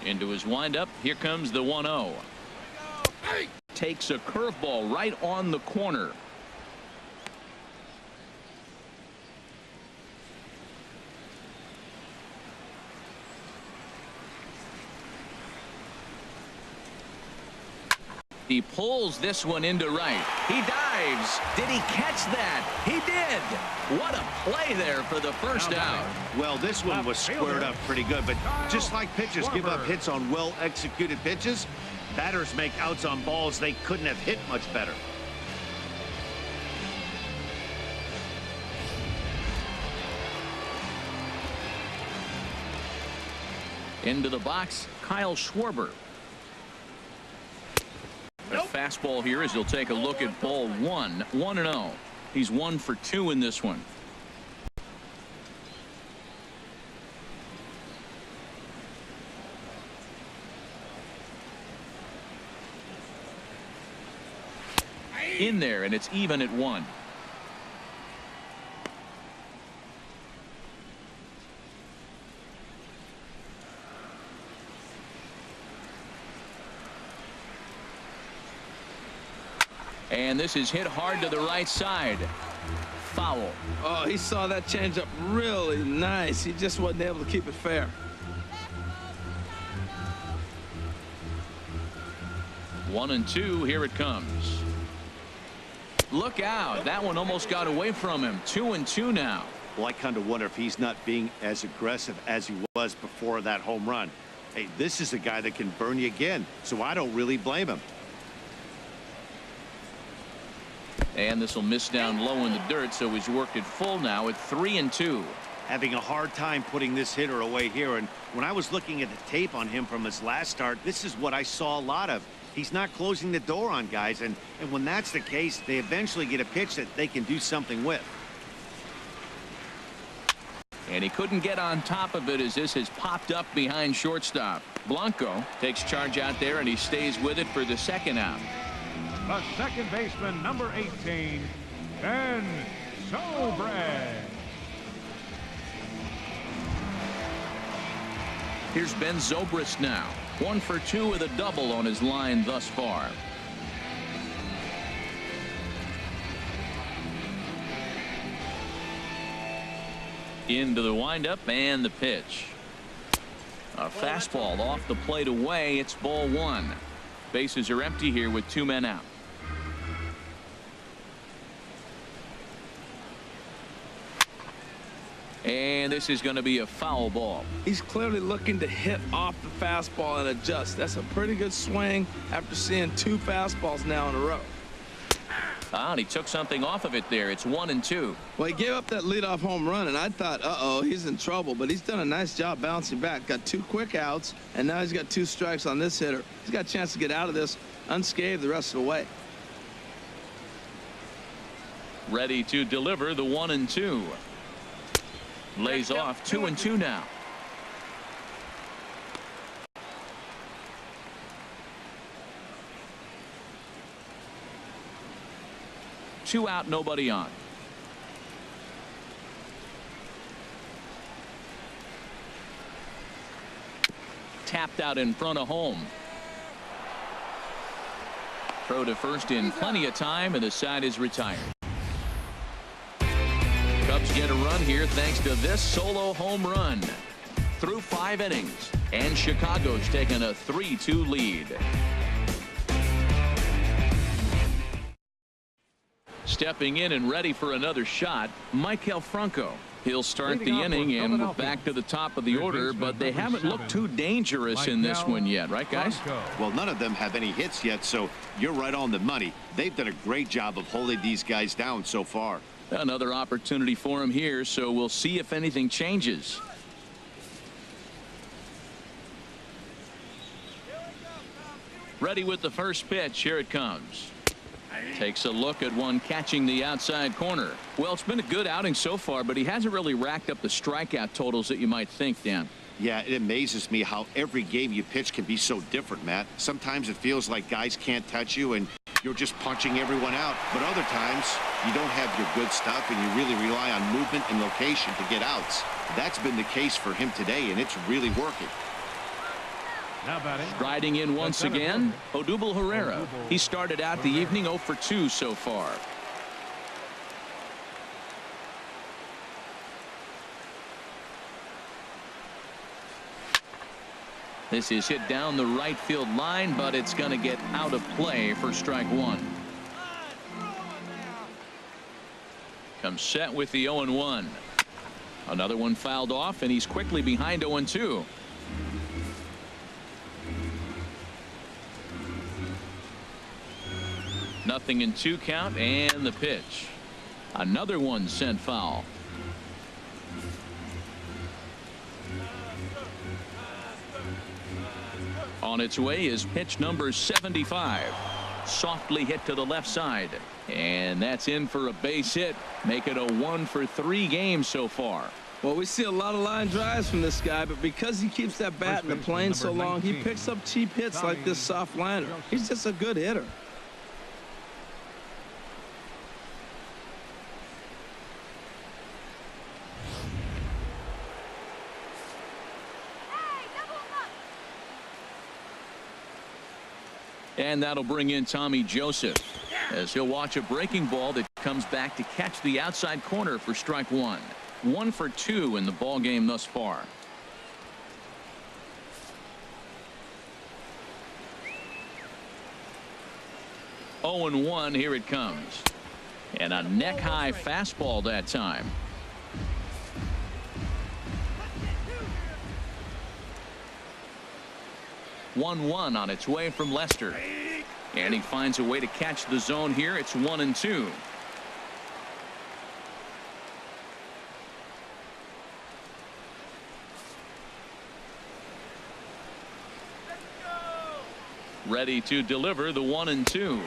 Into his windup, here comes the 1-0. Takes a curveball right on the corner. He pulls this one into right. He dives. Did he catch that? He did. What a play there for the first out. Well, this one was squared up pretty good, but just like pitchers give up hits on well-executed pitches, batters make outs on balls they couldn't have hit much better. Into the box, Kyle Schwarber. A fastball here as he'll take a look at ball 1. 1-0. He's 1 for 2 in this one. In there, and it's even at 1. And this is hit hard to the right side. Foul. Oh, he saw that changeup really nice. He just wasn't able to keep it fair. 1-2. Here it comes. Look out. That one almost got away from him. 2-2 now. Well, I kind of wonder if he's not being as aggressive as he was before that home run. Hey, this is a guy that can burn you again, so I don't really blame him. And this will miss down low in the dirt, so he's worked it full now at 3-2. Having a hard time putting this hitter away here, and when I was looking at the tape on him from his last start, this is what I saw a lot of. He's not closing the door on guys, and when that's the case, they eventually get a pitch that they can do something with. And he couldn't get on top of it as this has popped up behind shortstop. Blanco takes charge out there, and he stays with it for the second out. The second baseman, number 18, Ben Zobrist. Here's Ben Zobrist now. 1 for 2 with a double on his line thus far. Into the windup and the pitch. A fastball off the plate away. It's ball 1. Bases are empty here with 2 men out. And this is going to be a foul ball. He's clearly looking to hit off the fastball and adjust. That's a pretty good swing after seeing 2 fastballs now in a row. And he took something off of it there. It's 1-2. Well, he gave up that leadoff home run, and I thought, uh-oh, he's in trouble. But he's done a nice job bouncing back. Got 2 quick outs, and now he's got 2 strikes on this hitter. He's got a chance to get out of this unscathed the rest of the way. Ready to deliver the 1-2. Lays off 2-2 now. Two out, nobody on. Tapped out in front of home. Throw to first in plenty of time, and the side is retired. Cubs get a run here thanks to this solo home run. Through 5 innings, and Chicago's taken a 3-2 lead. Stepping in and ready for another shot, Maikel Franco. He'll start the inning, and we're back to the top of the order, but they haven't looked too dangerous in this one yet, right, guys? Well, none of them have any hits yet, so you're right on the money. They've done a great job of holding these guys down so far. Another opportunity for him here, so we'll see if anything changes. Ready with the first pitch. Here it comes. Takes a look at one catching the outside corner. Well, it's been a good outing so far, but he hasn't really racked up the strikeout totals that you might think, Dan. Yeah, it amazes me how every game you pitch can be so different, Matt. Sometimes it feels like guys can't touch you and you're just punching everyone out. But other times you don't have your good stuff and you really rely on movement and location to get outs. That's been the case for him today, and it's really working. Striding in once again, Odubel Herrera. He started out the evening 0 for 2 so far. This is hit down the right field line, but it's going to get out of play for strike 1. Comes set with the 0-1. Another one fouled off, and he's quickly behind 0-2. Nothing in 2 count, and the pitch. Another one sent foul. On its way is pitch number 75. Softly hit to the left side, and that's in for a base hit. Make it a 1 for 3 games so far. Well, we see a lot of line drives from this guy, but because he keeps that bat in the plane so long, he picks up cheap hits like this soft liner. He's just a good hitter. And that'll bring in Tommy Joseph, as he'll watch a breaking ball that comes back to catch the outside corner for strike 1. 1 for 2 in the ball game thus far. Oh and 1. Here it comes, and a neck high fastball that time. One on its way from Lester, and he finds a way to catch the zone here. It's 1-2. Ready to deliver the 1-2.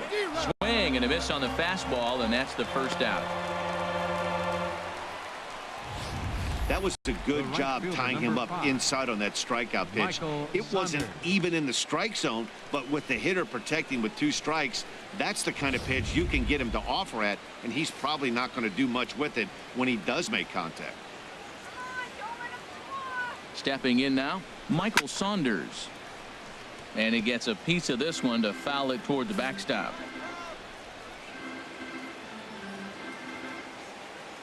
Swing and a miss on the fastball, and that's the first out. That was a good job tying him up inside on that strikeout pitch. It wasn't even in the strike zone, but with the hitter protecting with 2 strikes, that's the kind of pitch you can get him to offer at, and he's probably not going to do much with it when he does make contact. Stepping in now, Michael Saunders. And he gets a piece of this one to foul it toward the backstop.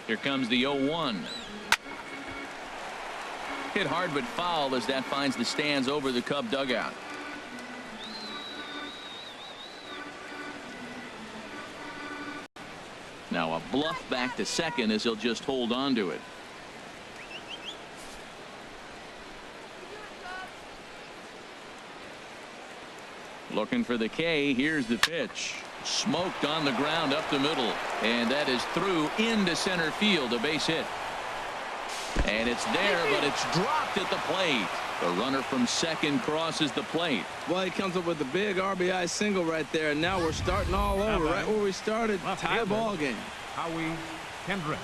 Here comes the 0-1. Hit hard but foul as that finds the stands over the Cub dugout. Now a bluff back to second as he'll just hold on to it. Looking for the K. Here's the pitch. Smoked on the ground up the middle, and that is through into center field, a base hit. And it's there, but it's dropped at the plate. The runner from second crosses the plate. Well, he comes up with the big RBI single right there, and now we're starting all over, right where we started. Tie ball game. Howie Kendrick.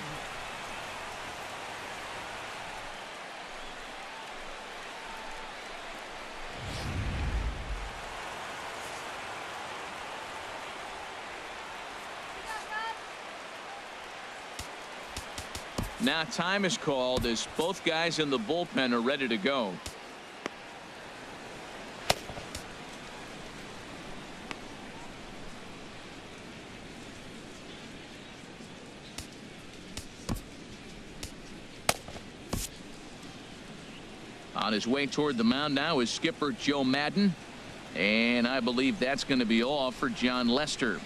Now time is called as both guys in the bullpen are ready to go. On his way toward the mound now is skipper Joe Madden, and I believe that's going to be all for John Lester.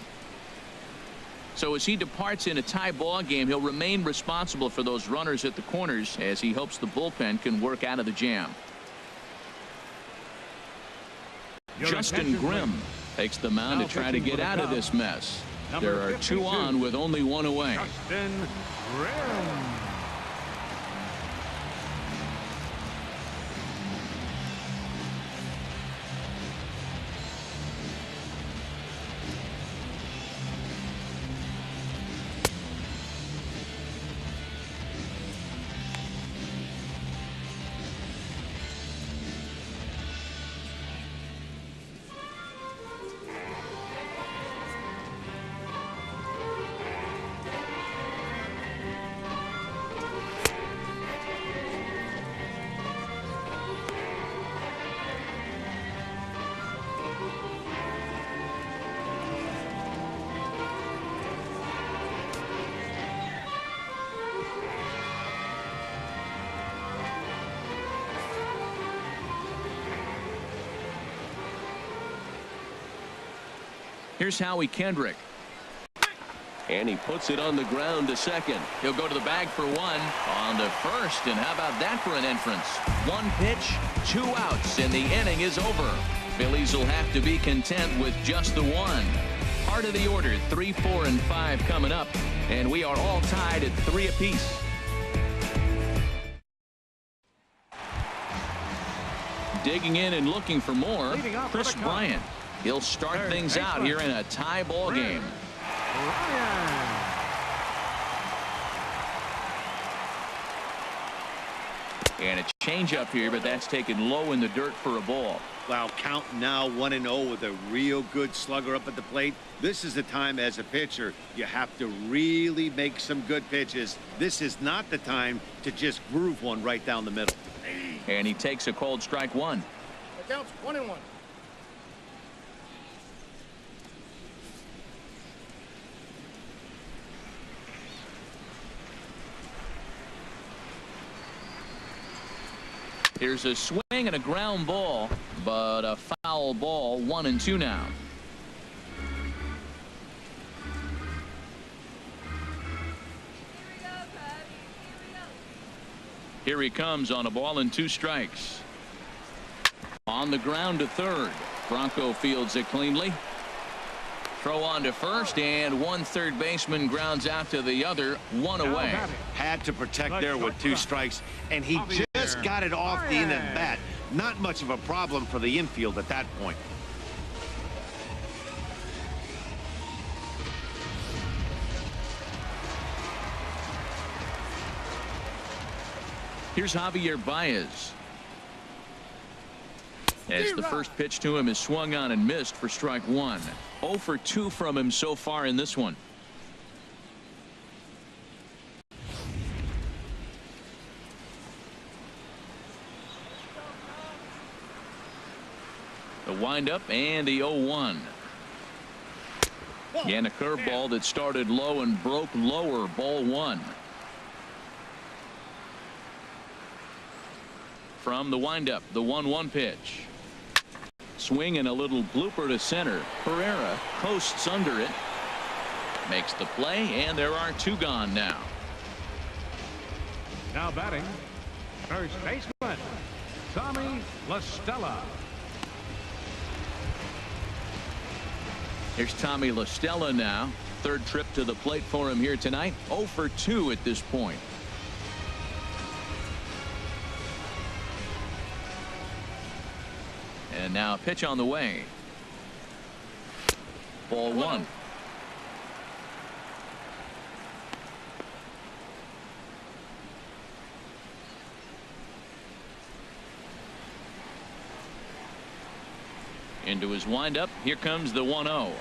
So as he departs in a tie ball game, he'll remain responsible for those runners at the corners as he hopes the bullpen can work out of the jam. Justin Grimm takes the mound to try to get out of this mess. There are 2 on with only 1 away. Justin Grimm. Here's Howie Kendrick. And he puts it on the ground to second. He'll go to the bag for 1. On to first, and how about that for an entrance? 1 pitch, 2 outs, and the inning is over. Phillies will have to be content with just the 1. Part of the order, 3, 4, and 5 coming up, and we are all tied at 3 apiece. Digging in and looking for more, Chris Bryant. He'll start things out here in a tie ball game. And a changeup here, but that's taken low in the dirt for a ball. Wow, count now 1-0 with a real good slugger up at the plate. This is the time as a pitcher you have to really make some good pitches. This is not the time to just groove one right down the middle. And he takes a cold strike 1. It counts 1-1. Here's a swing and a ground ball, but a foul ball. 1-2 now. Here he comes on a ball and 2 strikes. On the ground to third. Bronco fields it cleanly. Throw on to first, and 1 third baseman grounds out to the other. 1 away. Had to protect there with 2 strikes, and he just got it off the end of the bat. Not much of a problem for the infield at that point. Here's Javier Baez. As the first pitch to him is swung on and missed for strike 1. 0 for 2 from him so far in this one. The windup and the 0-1. And a curveball that started low and broke lower. Ball 1. From the windup, the 1-1 pitch. Swing and a little blooper to center. Pereira coasts under it. Makes the play, and there are 2 gone now. Now batting, first baseman, Tommy La Stella. Here's Tommy La Stella now. Third trip to the plate for him here tonight. 0 for 2 at this point. And now a pitch on the way. Ball 1. Into his windup. Here comes the 1-0.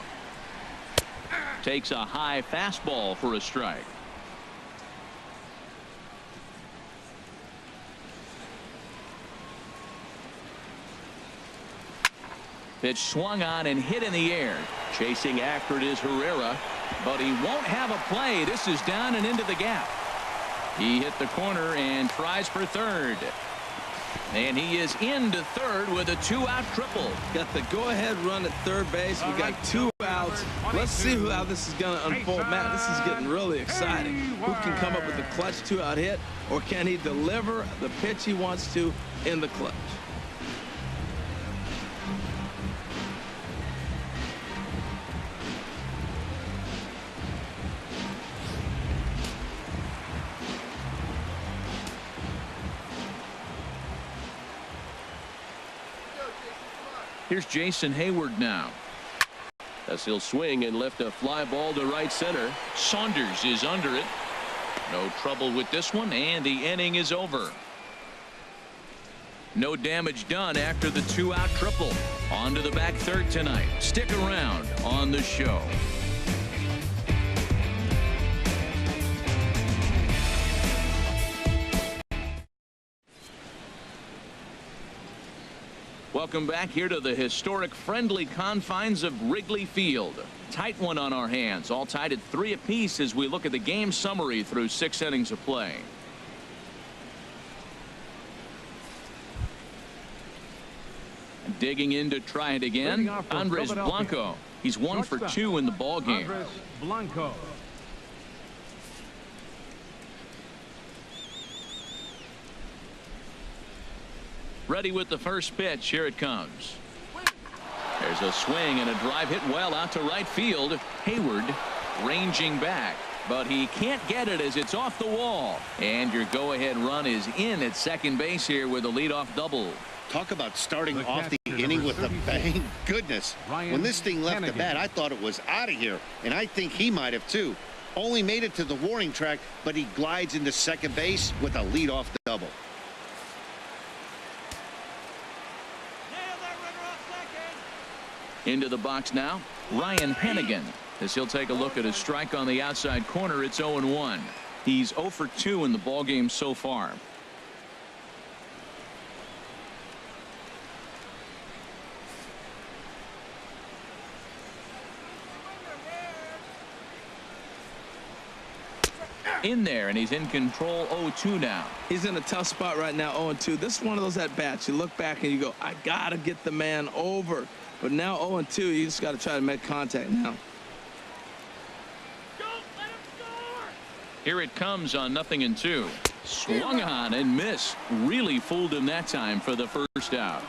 Takes a high fastball for a strike. Pitch swung on and hit in the air. Chasing after it is Herrera, but he won't have a play. This is down and into the gap. He hit the corner and tries for third. And he is into third with a 2-out triple. Got the go-ahead run at third base. We got 2 outs. Let's see how this is going to unfold. Matt, this is getting really exciting. Who can come up with a clutch 2-out hit, or can he deliver the pitch he wants to in the clutch? Here's Jason Hayward now. As he'll swing and lift a fly ball to right center. Saunders is under it. No trouble with this one, and the inning is over. No damage done after the 2-out triple. On to the back third tonight. Stick around on the show. Welcome back here to the historic friendly confines of Wrigley Field. Tight one on our hands, all tied at 3 apiece as we look at the game summary through 6 innings of play. Digging in to try it again, Andres Blanco. He's 1 for 2 in the ball game. Andres Blanco. Ready with the first pitch. Here it comes. There's a swing and a drive hit well out to right field. Hayward ranging back, but he can't get it as it's off the wall. And your go-ahead run is in at second base here with a leadoff double. Talk about starting off the inning with a bang. Goodness, when this thing left the bat, I thought it was out of here, and I think he might have too. Only made it to the warning track, but he glides into second base with a leadoff double. Into the box now, Ryan Hennigan, as he'll take a look at a strike on the outside corner. It's 0-1. He's 0 for 2 in the ballgame so far. In there, and he's in control. 0-2 now. He's in a tough spot right now. 0-2. This is one of those at bats. You look back and you go, I gotta get the man over. But now 0-2, you just got to try to make contact now. Here it comes on 0-2. Swung on and missed. Really fooled him that time for the first out.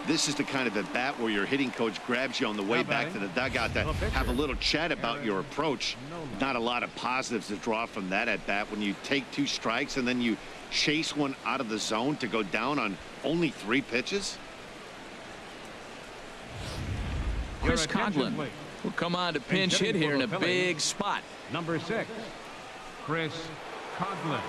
This is the kind of at bat where your hitting coach grabs you on the way back to the dugout to have a little chat about your approach. Not a lot of positives to draw from that at bat when you take 2 strikes and then you chase one out of the zone to go down on only 3 pitches. Chris Coghlan will come on to pinch hit here in a big spot. Number 6, Chris Coghlan.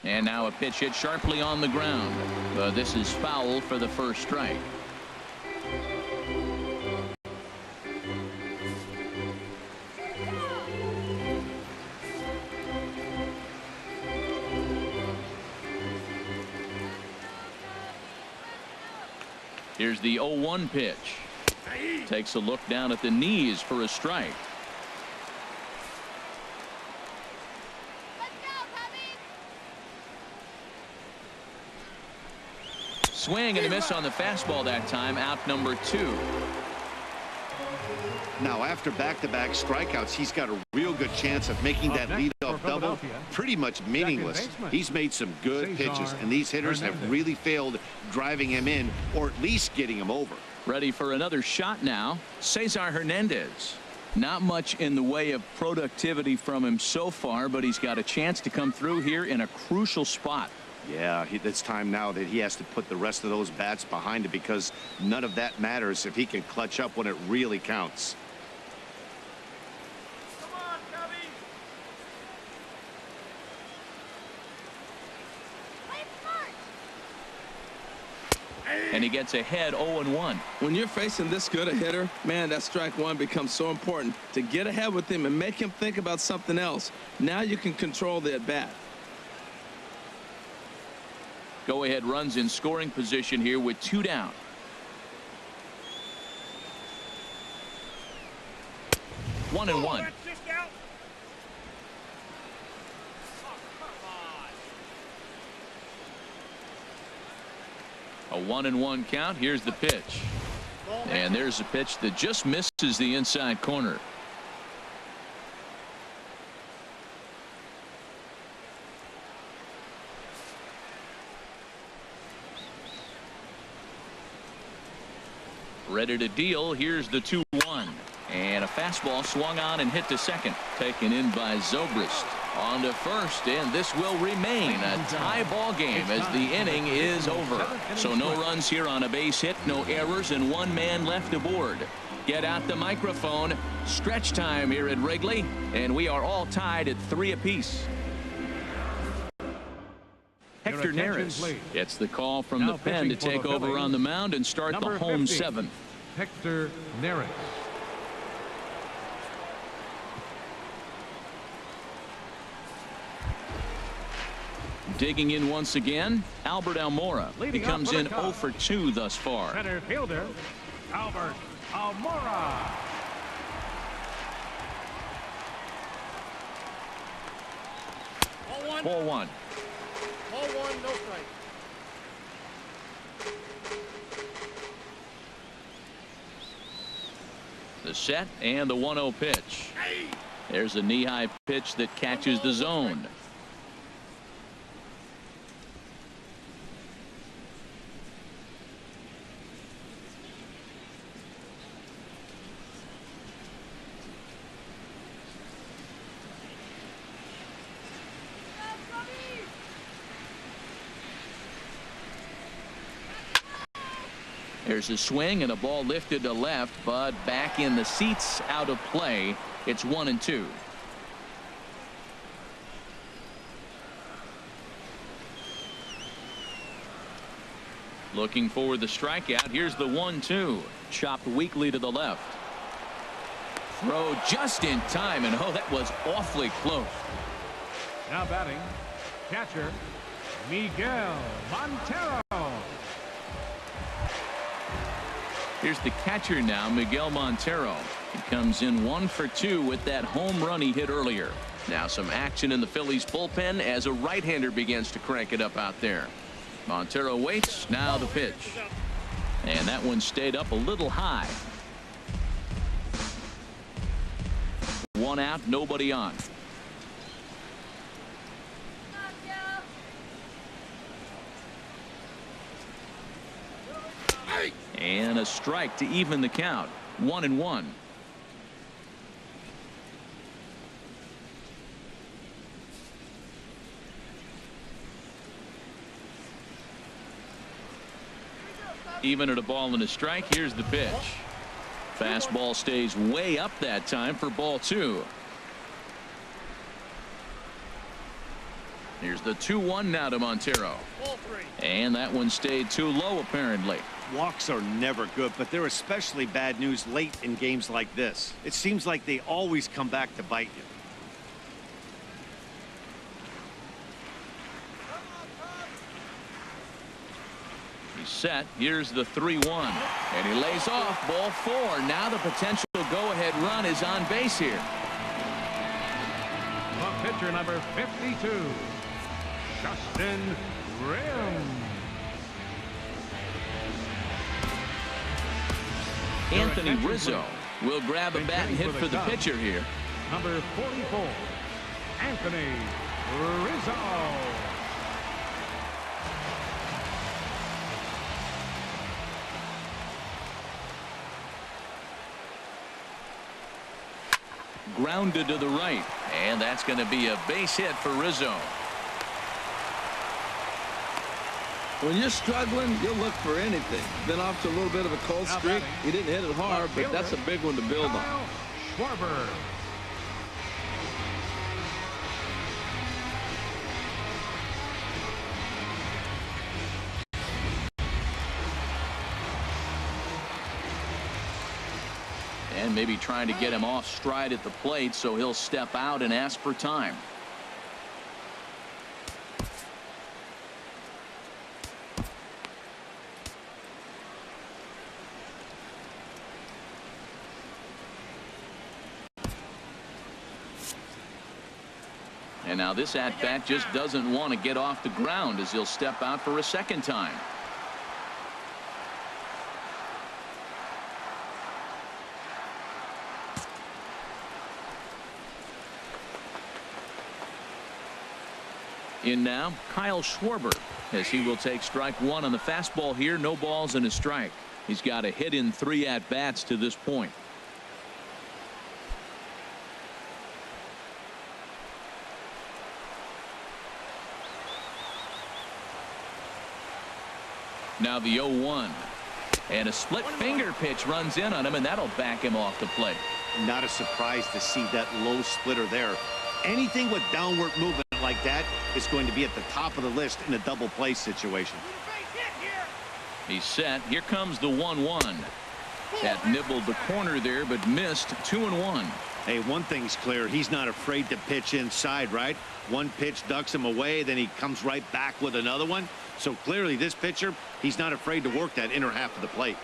And now a pitch hit sharply on the ground. But this is foul for the first strike. Here's the 0-1 pitch. Takes a look down at the knees for a strike. Swing and a miss on the fastball that time. Out number 2. Now, after back-to-back strikeouts, he's got a real good chance of making that leadoff double pretty much meaningless. He's made some good pitches, and these hitters have really failed driving him in or at least getting him over. Ready for another shot now. Cesar Hernandez. Not much in the way of productivity from him so far, but he's got a chance to come through here in a crucial spot. Yeah, it's time now that he has to put the rest of those bats behind it, because none of that matters if he can clutch up when it really counts. And he gets ahead 0-1. When you're facing this good a hitter, man, that strike one becomes so important to get ahead with him and make him think about something else. Now you can control the at-bat. Go ahead runs in scoring position here with 2 down. One and one. A 1-1 count. Here's the pitch. And there's a pitch that just misses the inside corner. Ready to deal. Here's the 2-1. And a fastball swung on and hit to second. Taken in by Zobrist. On to first, and this will remain a tie ball game as the inning is over. So no runs here on a base hit, no errors, and 1 man left aboard. Get out the microphone. Stretch time here at Wrigley, and we are all tied at 3 apiece. Hector Neris gets the call from the pen to take over on the mound and start the home 7th. Hector Neris. Digging in once again, Albert Almora. He comes in 0 for 2 thus far. Center fielder, Albert Almora. Ball one. Ball 1, no strike. The set and the 1-0 pitch. There's a knee-high pitch that catches the zone. There's a swing and a ball lifted to left, but back in the seats, out of play. It's 1-2. Looking for the strikeout. Here's the 1-2. Chopped weakly to the left. Throw just in time, and oh, that was awfully close. Now batting, catcher Miguel Montero. Here's the catcher now, Miguel Montero. He comes in 1 for 2 with that home run he hit earlier. Now some action in the Phillies bullpen as a right-hander begins to crank it up out there. Montero waits. Now the pitch. And that one stayed up a little high. 1 out, nobody on. And a strike to even the count. 1-1. Even at a ball and a strike. Here's the pitch. Fastball stays way up that time for ball 2. Here's the 2-1 now to Montero. And that one stayed too low apparently. Walks are never good, but they're especially bad news late in games like this. It seems like they always come back to bite you. He's set. Here's the 3-1. And he lays off. Ball 4. Now the potential go-ahead run is on base here. The pitcher number 52, Justin Rim. Anthony Rizzo We'll grab a bat and hit for the pitcher here. Number 44, Anthony Rizzo. Grounded to the right, and that's going to be a base hit for Rizzo. When you're struggling, you'll look for anything. Been off to a little bit of a cold streak. He didn't hit it hard, but that's a big one to build on. Schwarber. And maybe trying to get him off stride at the plate, so he'll step out and ask for time. And now this at-bat just doesn't want to get off the ground as he'll step out for a second time. In now, Kyle Schwarber, as he will take strike one on the fastball here. No balls and a strike. He's got a hit in 3 at-bats to this point. Now the 0-1. And a split finger pitch runs in on him, and that'll back him off the plate. Not a surprise to see that low splitter there. Anything with downward movement like that is going to be at the top of the list in a double play situation. He's set. Here comes the 1-1. That nibbled the corner there, but missed. 2-1. Hey, one thing's clear. He's not afraid to pitch inside, right? One pitch ducks him away, then he comes right back with another one. So clearly this pitcher, he's not afraid to work that inner half of the plate.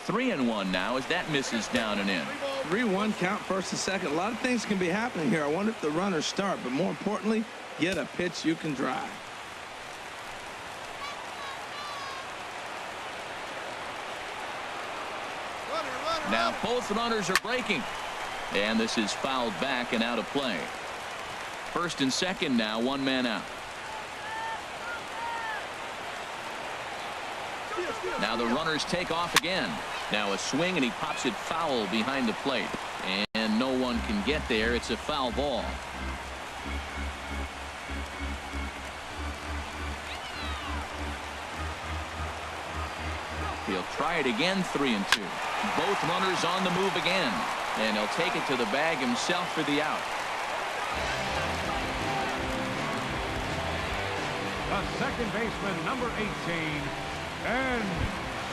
3-1 now as that misses down and in. 3-1 count, first and second. A lot of things can be happening here. I wonder if the runners start, but more importantly, get a pitch you can drive. Now both runners are breaking, and this is fouled back and out of play. First and second now, 1 man out. Now the runners take off again. Now a swing, and he pops it foul behind the plate, and no one can get there. It's a foul ball. He'll try it again. 3-2. Both runners on the move again, and he'll take it to the bag himself for the out. The second baseman, number 18, Ben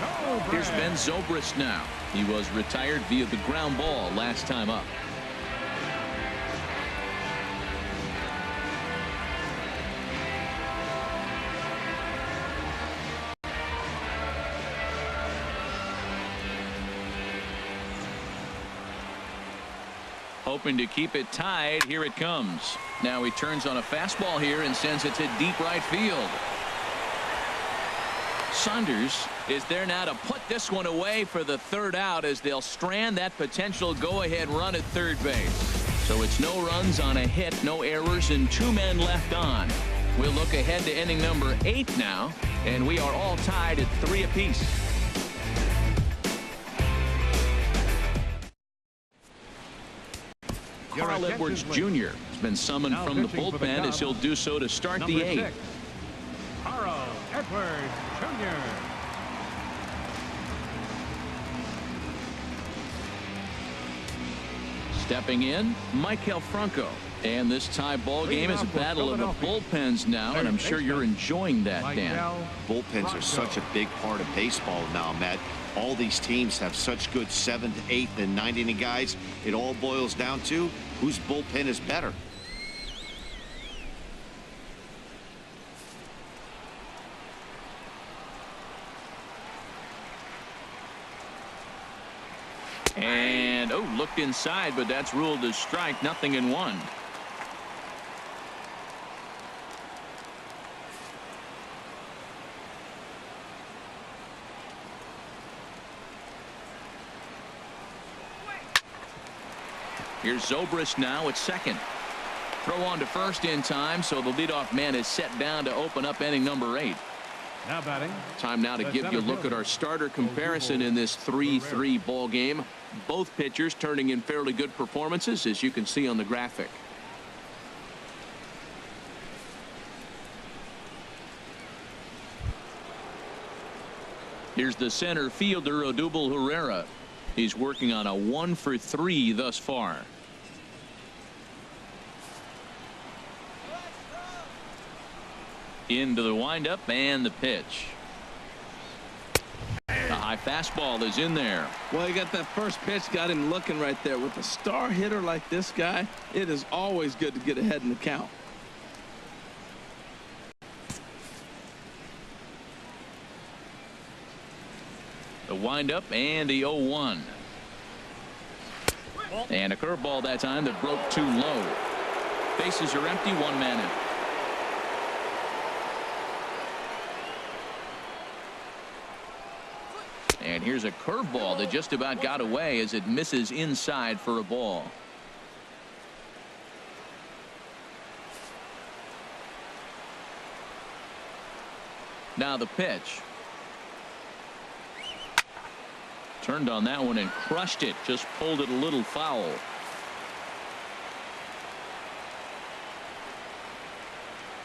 Zobrist. Here's Ben Zobrist now. He was retired via the ground ball last time up. Hoping to keep it tied. Here it comes. Now he turns on a fastball here and sends it to deep right field. Saunders is there now to put this one away for the third out as they'll strand that potential go-ahead run at third base. So it's no runs on a hit, no errors, and 2 men left on. We'll look ahead to inning number 8 now, and we are all tied at 3 apiece. Carl Edwards Jr. has been summoned from the bullpen as he'll do so to start the 8th. Carl Edwards Jr. Stepping in, Michael Franco. And this tie ball game is a battle of the bullpens now, and I'm sure you're enjoying that, Dan. Bullpens are such a big part of baseball now, Matt. All these teams have such good 7th, 8th, and 9th inning guys. It all boils down to whose bullpen is better. And, oh, looked inside, but that's ruled as strike. 0-1. Here's Zobrist now at second. Throw on to first in time, so the leadoff man is set down to open up inning number 8. Now batting. Time now to give you a look at our starter comparison in this 3-3 ball game. Both pitchers turning in fairly good performances, as you can see on the graphic. Here's the center fielder, Odubel Herrera. He's working on a 1-for-3 thus far. Into the windup and the pitch. The high fastball is in there. Well, you got that first pitch, got him looking right there. With a star hitter like this guy, it is always good to get ahead in the count. The windup and the 0-1. And a curveball that time that broke too low. Bases are empty, 1 man in. And here's a curveball that just about got away as it misses inside for a ball. Now the pitch. Turned on that one and crushed it. Just pulled it a little foul.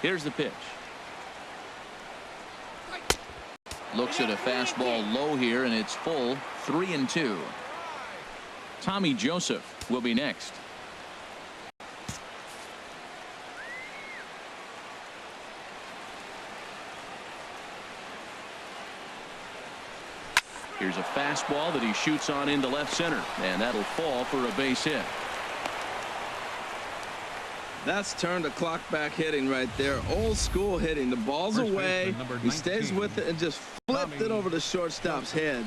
Here's the pitch. Looks at a fastball low here, and it's full. 3-2. Tommy Joseph will be next. Here's a fastball that he shoots on into left center, and that'll fall for a base hit. That's turned the clock back hitting right there. Old school hitting. The ball's First away. baseman, He stays with it and just flipped it over the shortstop's head.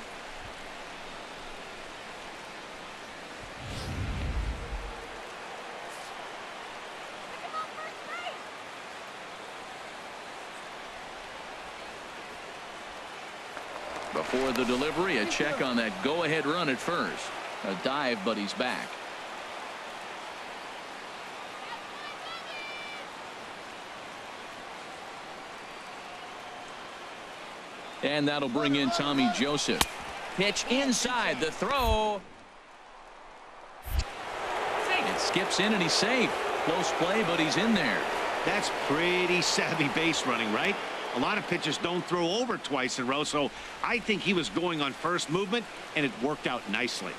Before the delivery, a check on that go-ahead run at first. A dive, but he's back. And that'll bring in Tommy Joseph. Pitch inside, the throw. It skips in and he's safe. Close play, but he's in there. That's pretty savvy base running, right? A lot of pitchers don't throw over twice in a row, so I think he was going on first movement, and it worked out nicely.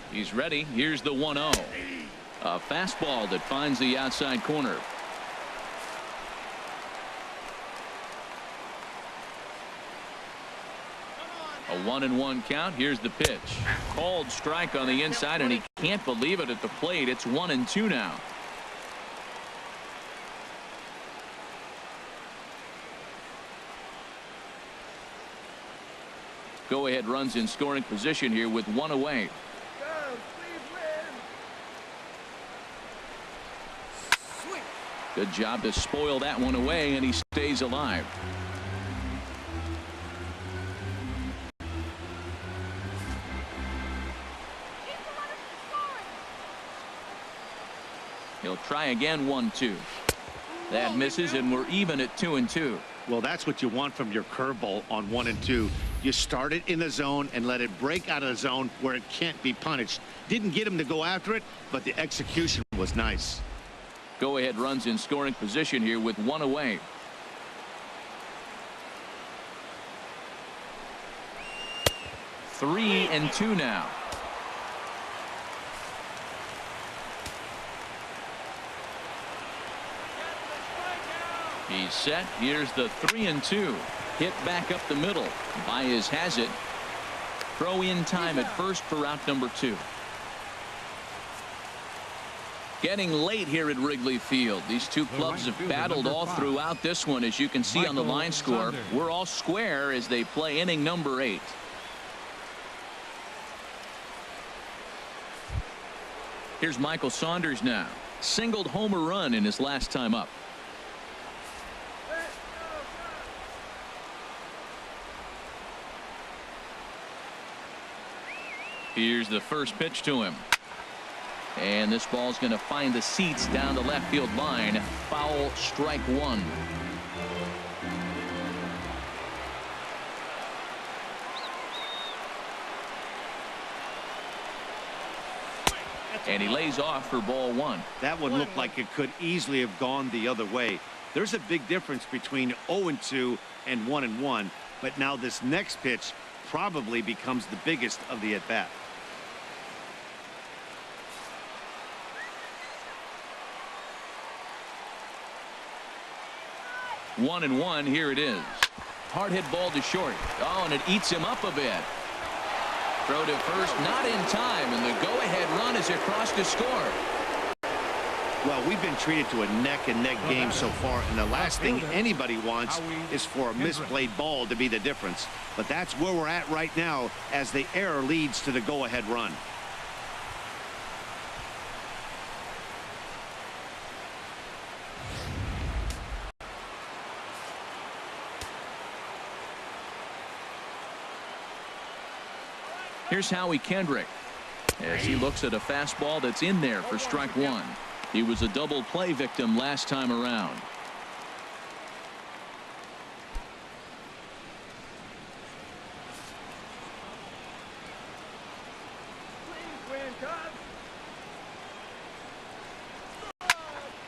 He's ready. Here's the 1-0. A fastball that finds the outside corner. A 1-1 count. Here's the pitch. Called strike on the inside, and he can't believe it at the plate. It's 1-2 now. Go ahead runs in scoring position here with 1 away. Good job to spoil that one away, and he stays alive. He'll try again. 1-2. That misses, and we're even at 2-2. Well, that's what you want from your curveball on 1 and 2. You start it in the zone and let it break out of the zone where it can't be punished. Didn't get him to go after it, but the execution was nice. Go ahead runs in scoring position here with 1 away. 3-2 now. He's set. Here's the 3-2. Hit back up the middle. Baez has it. Throw in time at first for out number 2. Getting late here at Wrigley Field. These two clubs have battled all throughout this one, as you can see on the line score. We're all square as they play inning number 8. Here's Michael Saunders now. Singled home a run in his last time up. Here's the first pitch to him. And this ball's going to find the seats down the left field line. Foul, strike 1. And he lays off for ball 1. That one looked like it could easily have gone the other way. There's a big difference between 0-2 and 1-1. But now this next pitch probably becomes the biggest of the at-bat. 1-1. Here it is. Hard hit ball to short. Oh, and it eats him up a bit. Throw to first, not in time, and the go-ahead run is across to score. Well, we've been treated to a neck-and-neck game so far, and the last thing anybody wants is for a misplayed ball to be the difference. But that's where we're at right now as the error leads to the go-ahead run. Here's Howie Kendrick as he looks at a fastball that's in there for strike 1. He was a double play victim last time around.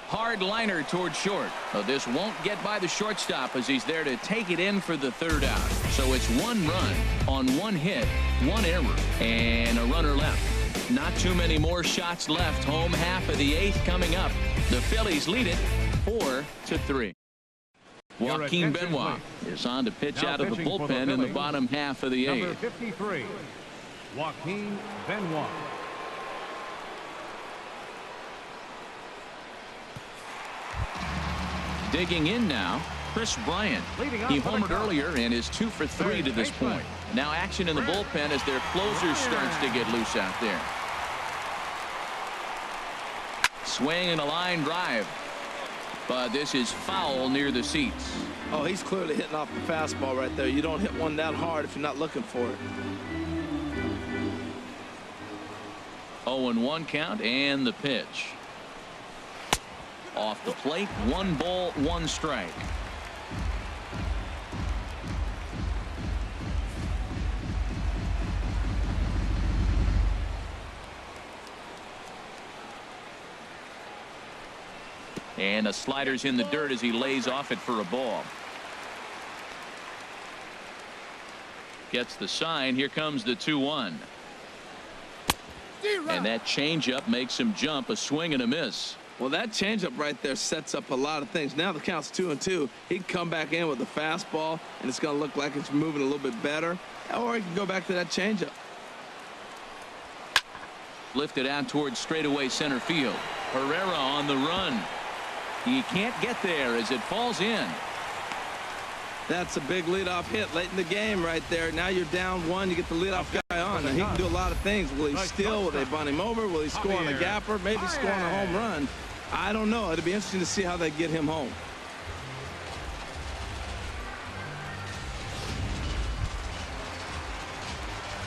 Hard liner toward short. This won't get by the shortstop as he's there to take it in for the 3rd out. So it's 1 run on 1 hit, 1 error, and a runner left. Not too many more shots left. Home half of the 8th coming up. The Phillies lead it 4-3. Joaquin Benoit is on to pitch out of the bullpen in the bottom half of the 8th. Number 53, Joaquin Benoit. Digging in now, Chris Bryant. He homered earlier and is 2 for 3 to this point. Now action in the bullpen as their closer starts to get loose out there. Swing and a line drive. But this is foul near the seats. Oh, he's clearly hitting off the fastball right there. You don't hit one that hard if you're not looking for it. 0-1 count and the pitch. Off the plate, 1 ball, 1 strike. And a slider's in the dirt as he lays off it for a ball. Gets the sign. Here comes the 2-1. And that changeup makes him jump. A swing and a miss. Well, that changeup right there sets up a lot of things. Now the count's 2-2. He can come back in with a fastball, and it's going to look like it's moving a little bit better. Or he can go back to that changeup. Lifted out towards straightaway center field. Herrera on the run. He can't get there as it falls in. That's a big leadoff hit late in the game right there. Now you're down 1. You get the leadoff guy on. Now he can do a lot of things. Will he steal? Will they bunt him over? Will he score on a gapper? Maybe score on a home run. I don't know. It'll be interesting to see how they get him home.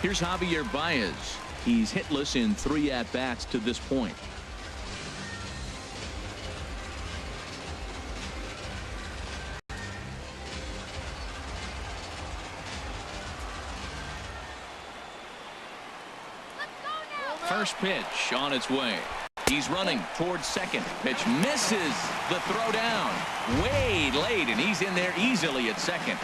Here's Javier Baez. He's hitless in 3 at-bats to this point. First pitch on its way. He's running towards second. Pitch misses. The throw down way late, and he's in there easily at second.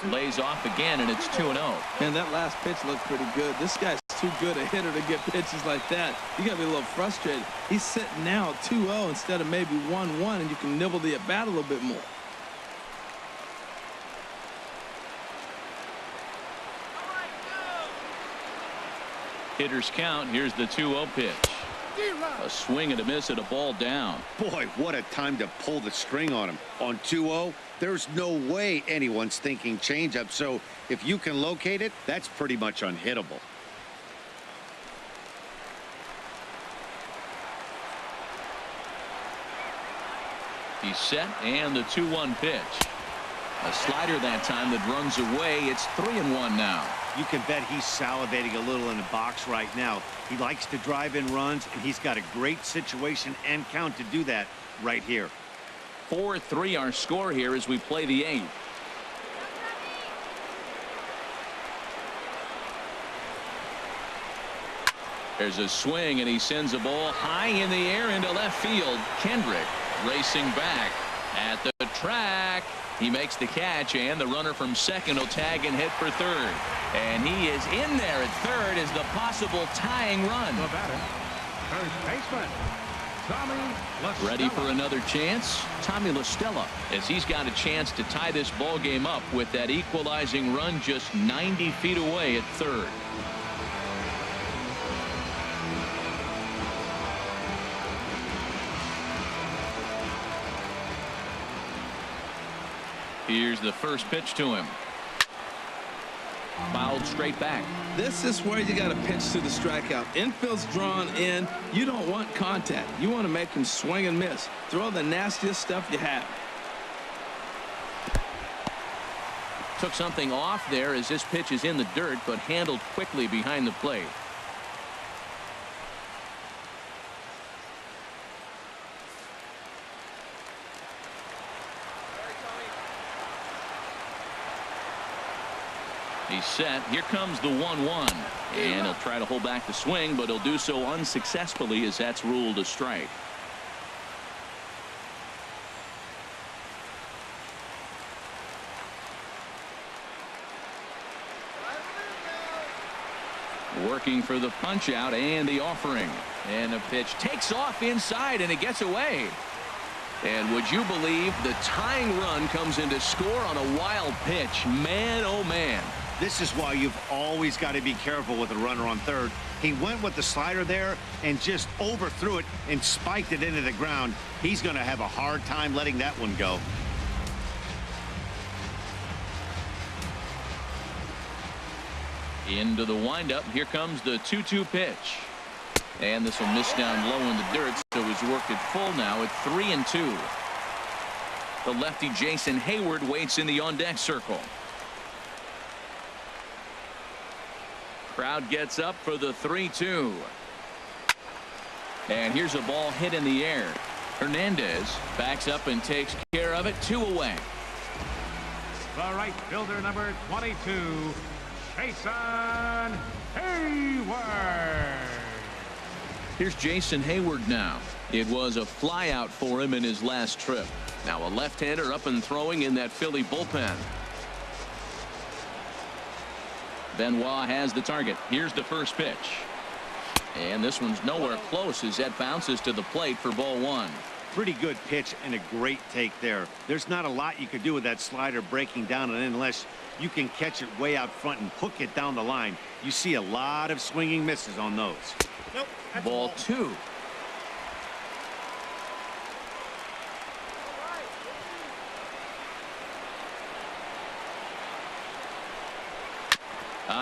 Lays off again, and it's 2-0. And that last pitch looked pretty good. This guy's too good a hitter to get pitches like that. You got to be a little frustrated. He's sitting now 2-0 instead of maybe 1-1, and you can nibble the at-bat a little bit more. Hitters count. Here's the 2-0 pitch. A swing and a miss at a ball down. Boy, what a time to pull the string on him. On 2-0, there's no way anyone's thinking changeup. So if you can locate it, that's pretty much unhittable. He's set, and the 2-1 pitch. A slider that time that runs away. It's 3-1 now. You can bet he's salivating a little in the box right now. He likes to drive in runs, and he's got a great situation and count to do that right here. 4-3 our score here as we play the 8th. There's a swing, and he sends a ball high in the air into left field. Kendrick racing back at the track. He makes the catch, and the runner from second will tag and hit for third. And he is in there at third as the possible tying run. The batter, first baseman, Tommy LaStella. Ready for another chance? Tommy LaStella, as he's got a chance to tie this ball game up with that equalizing run just 90 feet away at third. Here's the first pitch to him. Fouled straight back. This is where you got to pitch to the strikeout. Infield's drawn in. You don't want contact. You want to make him swing and miss. Throw the nastiest stuff you have. Took something off there as this pitch is in the dirt, but handled quickly behind the plate. He's set. Here comes the 1-1. And he'll try to hold back the swing, but he'll do so unsuccessfully as that's ruled a strike. Working for the punch out and the offering. And the pitch takes off inside, and it gets away. And would you believe the tying run comes in to score on a wild pitch? Man, oh man. This is why you've always got to be careful with a runner on third. He went with the slider there and just overthrew it and spiked it into the ground. He's going to have a hard time letting that one go. Into the windup. Here comes the 2-2 pitch. And this will miss down low in the dirt, so he's worked it full now at 3-2. The lefty Jason Hayward waits in the on-deck circle. Crowd gets up for the 3-2. And here's a ball hit in the air. Hernandez backs up and takes care of it. 2 away. The right fielder, number 22, Jason Hayward. Here's Jason Hayward now. It was a flyout for him in his last trip. Now a left-hander up and throwing in that Philly bullpen. Benoit has the target. Here's the first pitch. And this one's nowhere close as that bounces to the plate for ball 1. Pretty good pitch and a great take there. There's not a lot you could do with that slider breaking down and unless you can catch it way out front and hook it down the line. You see a lot of swinging misses on those. Nope. Ball 2.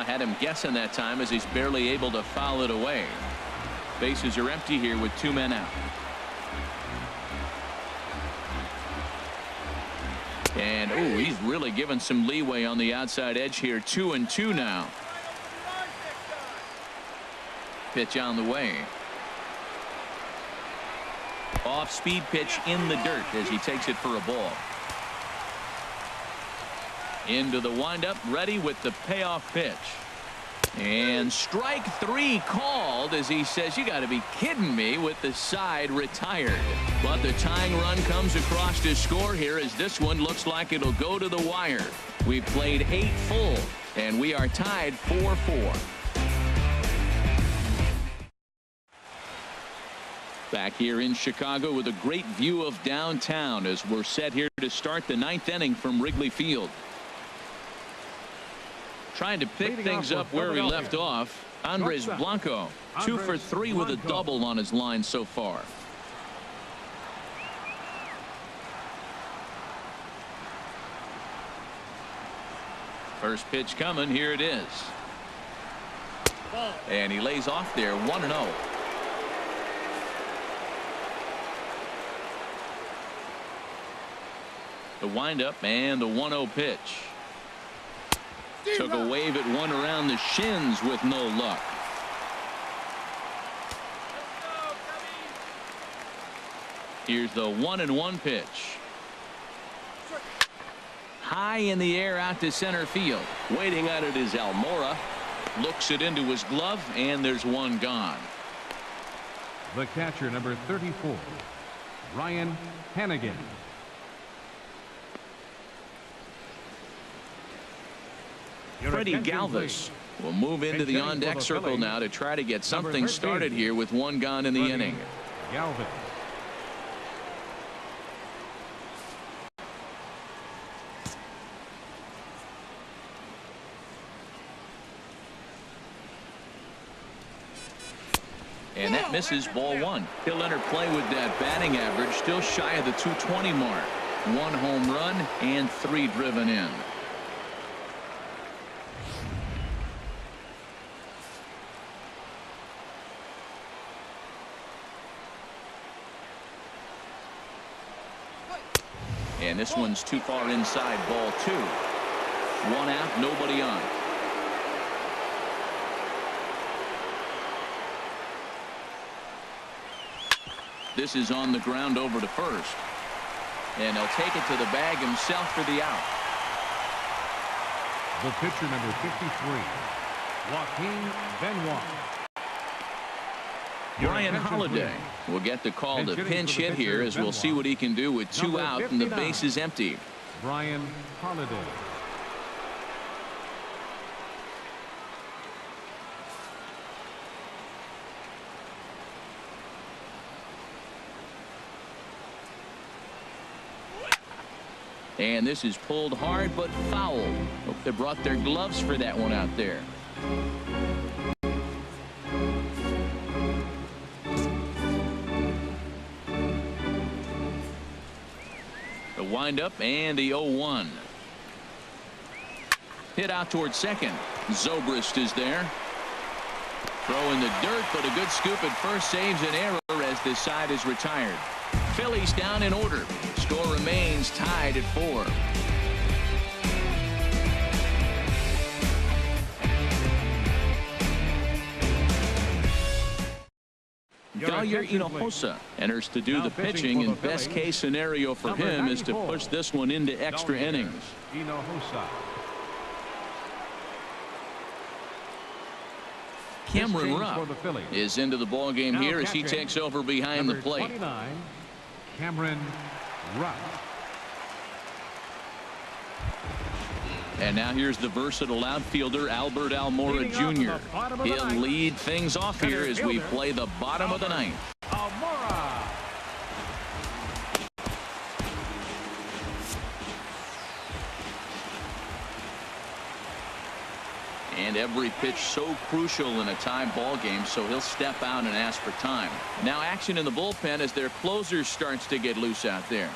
Had him guessing that time as he's barely able to foul it away. Bases are empty here with 2 men out. And oh, he's really given some leeway on the outside edge here. 2-2 now. Pitch on the way. Off speed pitch in the dirt as he takes it for a ball. Into the windup, ready with the payoff pitch. And strike three called as he says, you got to be kidding me, with the side retired. But the tying run comes across to score here as this one looks like it'll go to the wire. We've played 8 full, and we are tied 4-4. Back here in Chicago with a great view of downtown as we're set here to start the 9th inning from Wrigley Field. Trying to pick things up where we left off, Andres Blanco, 2 for 3 with a double on his line so far. First pitch coming, here it is. And he lays off there, 1-0. The windup and the 1-0 pitch. Took a wave at one around the shins with no luck. Here's the 1-1 pitch. High in the air out to center field. Waiting on it is Almora. Looks it into his glove, and there's one gone. The catcher, number 34, Ryan Hannigan. Freddie Galvis will move into the on-deck circle now to try to get something started here with one gone in the inning. Galvis. And that misses, ball 1. He'll enter play with that batting average still shy of the 220 mark. 1 home run and 3 driven in. And this one's too far inside, ball 2. 1 out, nobody on. This is on the ground over to first. And he'll take it to the bag himself for the out. The pitcher, number 53, Joaquin Benoit. Brian Holiday will get the call to pinch hit here as we'll see what he can do with 2 out and the base is empty. Brian Holiday. And this is pulled hard but foul. Hope they brought their gloves for that one out there. The windup and the 0-1. Hit out towards second. Zobrist is there. Throw in the dirt, but a good scoop at first saves an error as this side is retired. Phillies down in order. Score remains tied at 4. Dayer Hinojosa enters to do the pitching, and best case scenario for him is to push this one into extra innings. Cameron Rupp is into the ball game here as he takes over behind the plate. Cameron Rupp. And now here's the versatile outfielder Albert Almora Jr. He'll lead things off here as we play the bottom of the 9th. Almora. And every pitch so crucial in a tie ball game, so he'll step out and ask for time. Now action in the bullpen as their closer starts to get loose out there.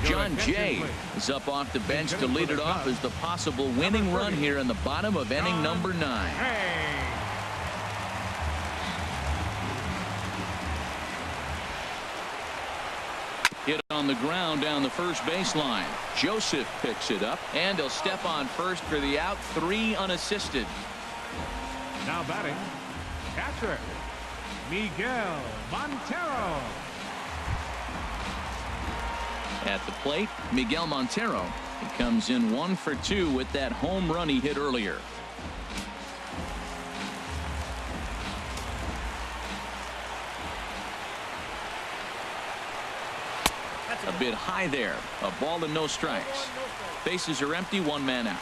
John Jay is up off the bench to lead it off as the possible winning run here in the bottom of inning number 9. Hit on the ground down the first baseline. Joseph picks it up, and he'll step on first for the out. 3 unassisted. Now batting, catcher, Miguel Montero. At the plate, Miguel Montero. He comes in 1 for 2 with that home run he hit earlier. A bit high there. A ball and no strikes. Bases are empty. 1 man out.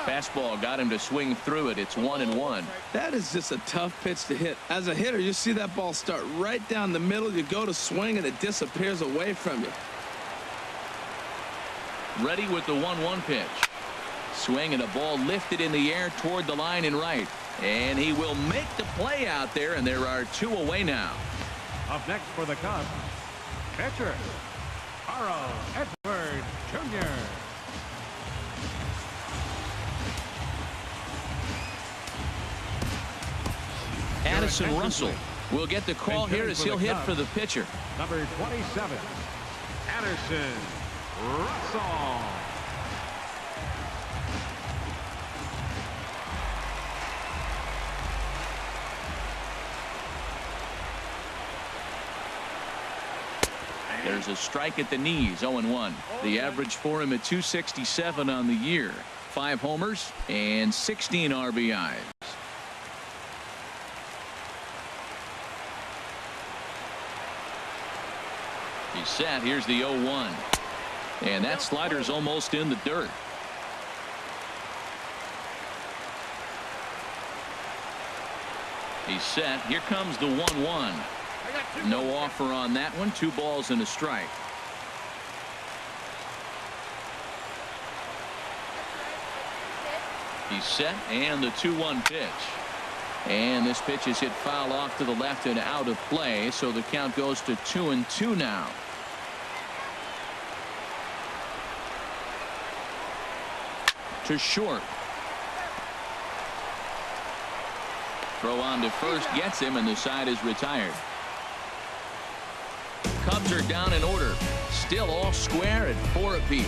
Fastball got him to swing through it. It's 1-1. That is just a tough pitch to hit. As a hitter, you see that ball start right down the middle. You go to swing, and it disappears away from you. Ready with the 1-1 pitch. Swing and a ball lifted in the air toward the line and right. And he will make the play out there, and there are 2 away now. Up next for the Cubs, pitcher, Carl Edwards Jr. Addison Russell will get the call here as he'll hit for the pitcher. Number 27, Addison Russell. There's a strike at the knees. 0-1. The average for him at 267 on the year. 5 homers and 16 RBIs. He's set. Here's the 0-1. And that slider's almost in the dirt. He's set. Here comes the 1-1. No offer on that one. 2 balls and a strike. He's set, and the 2-1 pitch. And this pitch is hit foul off to the left and out of play, so the count goes to 2-2 now. To short. Throw on to first gets him, and the side is retired. Cubs are down in order. Still all square at 4 apiece.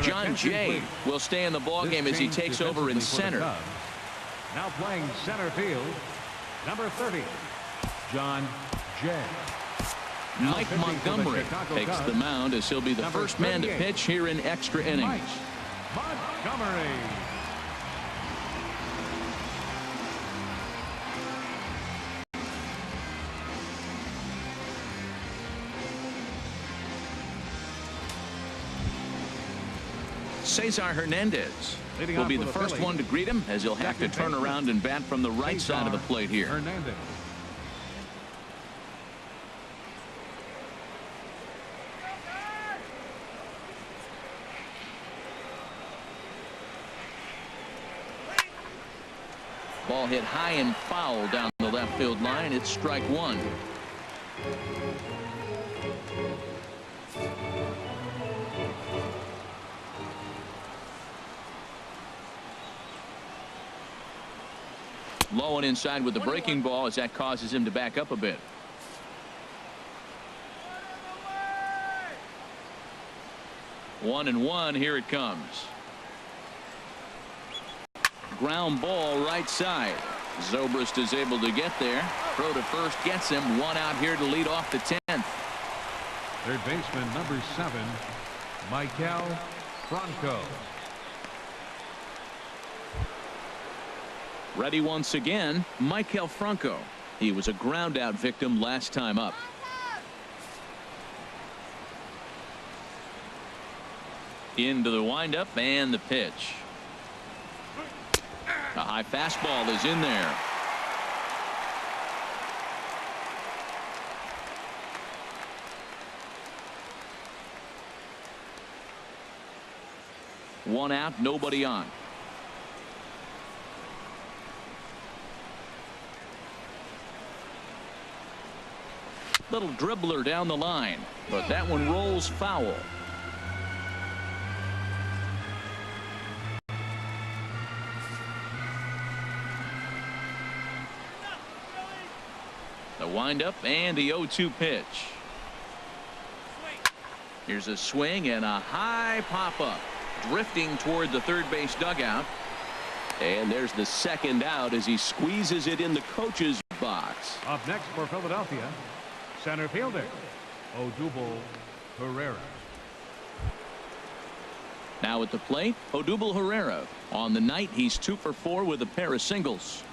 John Jay will stay in the ballgame as he takes over in center. Now playing center field, number 30, John Jay. Mike Montgomery takes the mound as he'll be the first man to pitch here in extra innings. Montgomery. Cesar Hernandez will be the first one to greet him as he'll have to turn around and bat from the right side of the plate here. Hernandez. Ball hit high and foul down the left field line. It's strike 1. Low and inside with the breaking ball as that causes him to back up a bit. One and one. Here it comes. Ground ball right side. Zobrist is able to get there. Throw to first gets him. 1 out here to lead off the 10th. Third baseman number 7, Michael Franco. Ready once again, Michael Franco. He was a ground out victim last time up. Into the windup and the pitch. A high fastball is in there. 1 out, nobody on. Little dribbler down the line, but that one rolls foul. The windup and the 0-2 pitch. Here's a swing and a high pop-up, drifting toward the third base dugout. And there's the second out as he squeezes it in the coach's box. Up next for Philadelphia, center fielder, Odubel Herrera. Now at the plate, Odubel Herrera. On the night, he's 2 for 4 with a pair of singles.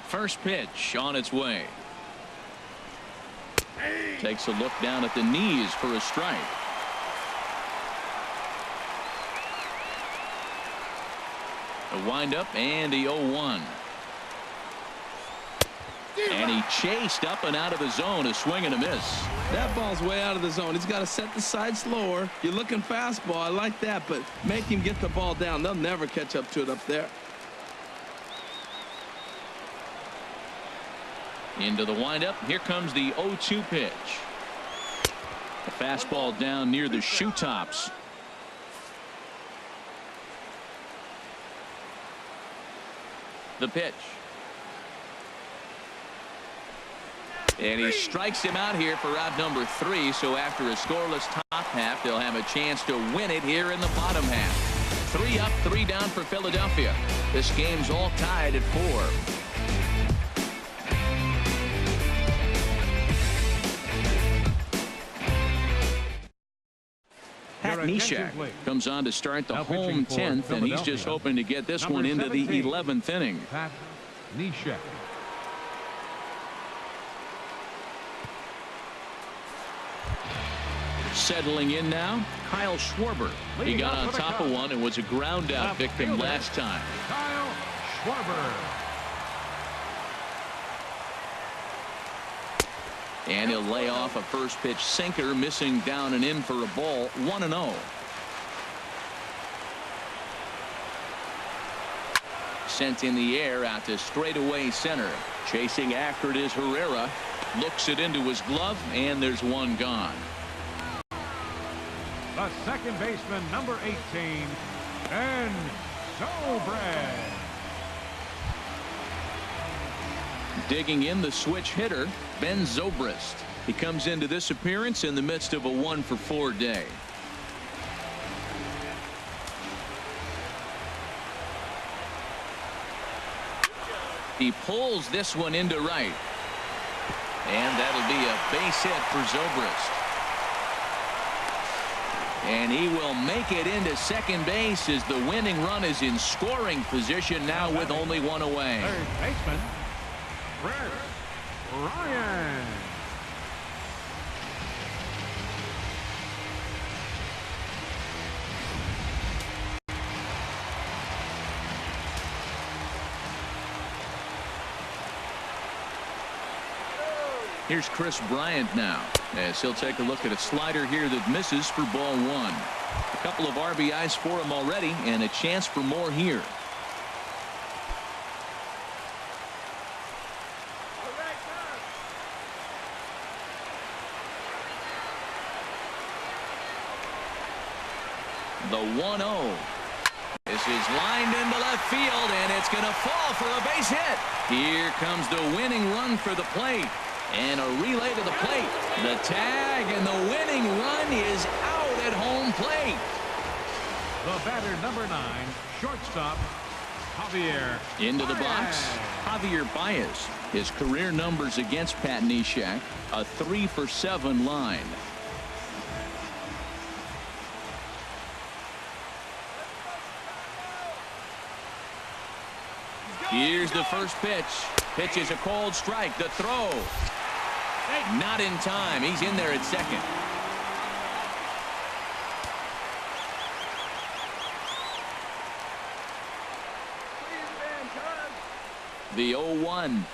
First pitch on its way. Takes a look down at the knees for a strike. A windup and the 0-1. And he chased up and out of the zone, a swing and a miss. That ball's way out of the zone. He's got to set the side slower. You're looking fastball. I like that, but make him get the ball down. They'll never catch up to it up there. Into the windup. Here comes the 0-2 pitch. A fastball down near the shoe tops. The pitch. And he strikes him out here for out number 3. So after a scoreless top half, they'll have a chance to win it here in the bottom half. 3 up, 3 down for Philadelphia. This game's all tied at 4. Pat Neshek comes on to start the home 10th, and he's just hoping to get this one into the 11th inning. Pat Neshek. Settling in now, Kyle Schwarber. He got on top of one and was a ground out victim last time. Kyle Schwarber. And he'll lay off a first pitch sinker, missing down and in for a ball. 1-0. Sent in the air out to straightaway center. Chasing after it is Herrera. Looks it into his glove, and there's one gone. The second baseman, number 18, Ben Zobrist. Digging in, the switch hitter, Ben Zobrist. He comes into this appearance in the midst of a 1 for 4 day. He pulls this one into right. And that'll be a base hit for Zobrist. And he will make it into second base as the winning run is in scoring position now with only 1 away. Third baseman, Chris Ryan. Here's Chris Bryant now, as he'll take a look at a slider here that misses for ball 1. A couple of RBIs for him already, and a chance for more here. The 1-0. This is lined into left field, and it's going to fall for a base hit. Here comes the winning run for the plate. And a relay to the plate. The tag, and the winning run is out at home plate. The batter, number 9, shortstop, Javier. Into the box, Javier Baez. His career numbers against Pat Neshek, a 3 for 7 line. Here's the first pitch. Pitch is a cold strike. The throw. Not in time. He's in there at second. The 0-1.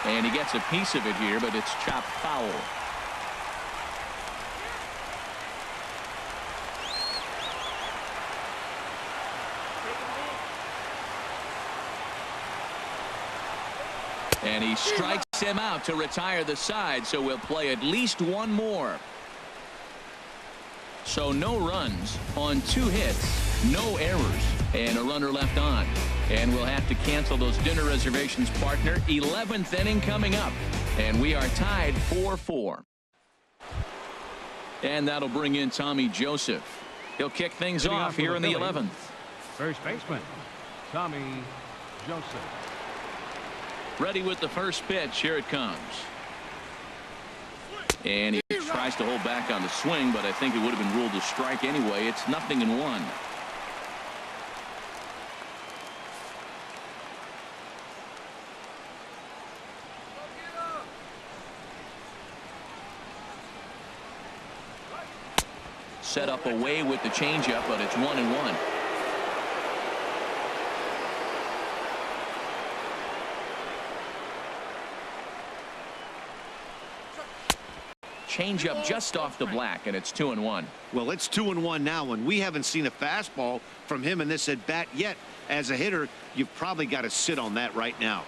And he gets a piece of it here, but it's chopped foul. And he strikes him out to retire the side, so we'll play at least one more. So no runs on 2 hits, no errors, and a runner left on. And we'll have to cancel those dinner reservations, partner. 11th inning coming up, and we are tied 4-4. And that'll bring in Tommy Joseph. He'll kick things off here in the 11th. First baseman, Tommy Joseph. Ready with the first pitch. Here it comes. And he tries to hold back on the swing, but I think it would have been ruled a strike anyway. It's 0-1. Set up away with the changeup, but it's 1-1. Changeup just off the black, and it's 2-1. Well, it's 2-1 now, and we haven't seen a fastball from him in this at bat yet. As a hitter, you've probably got to sit on that right now.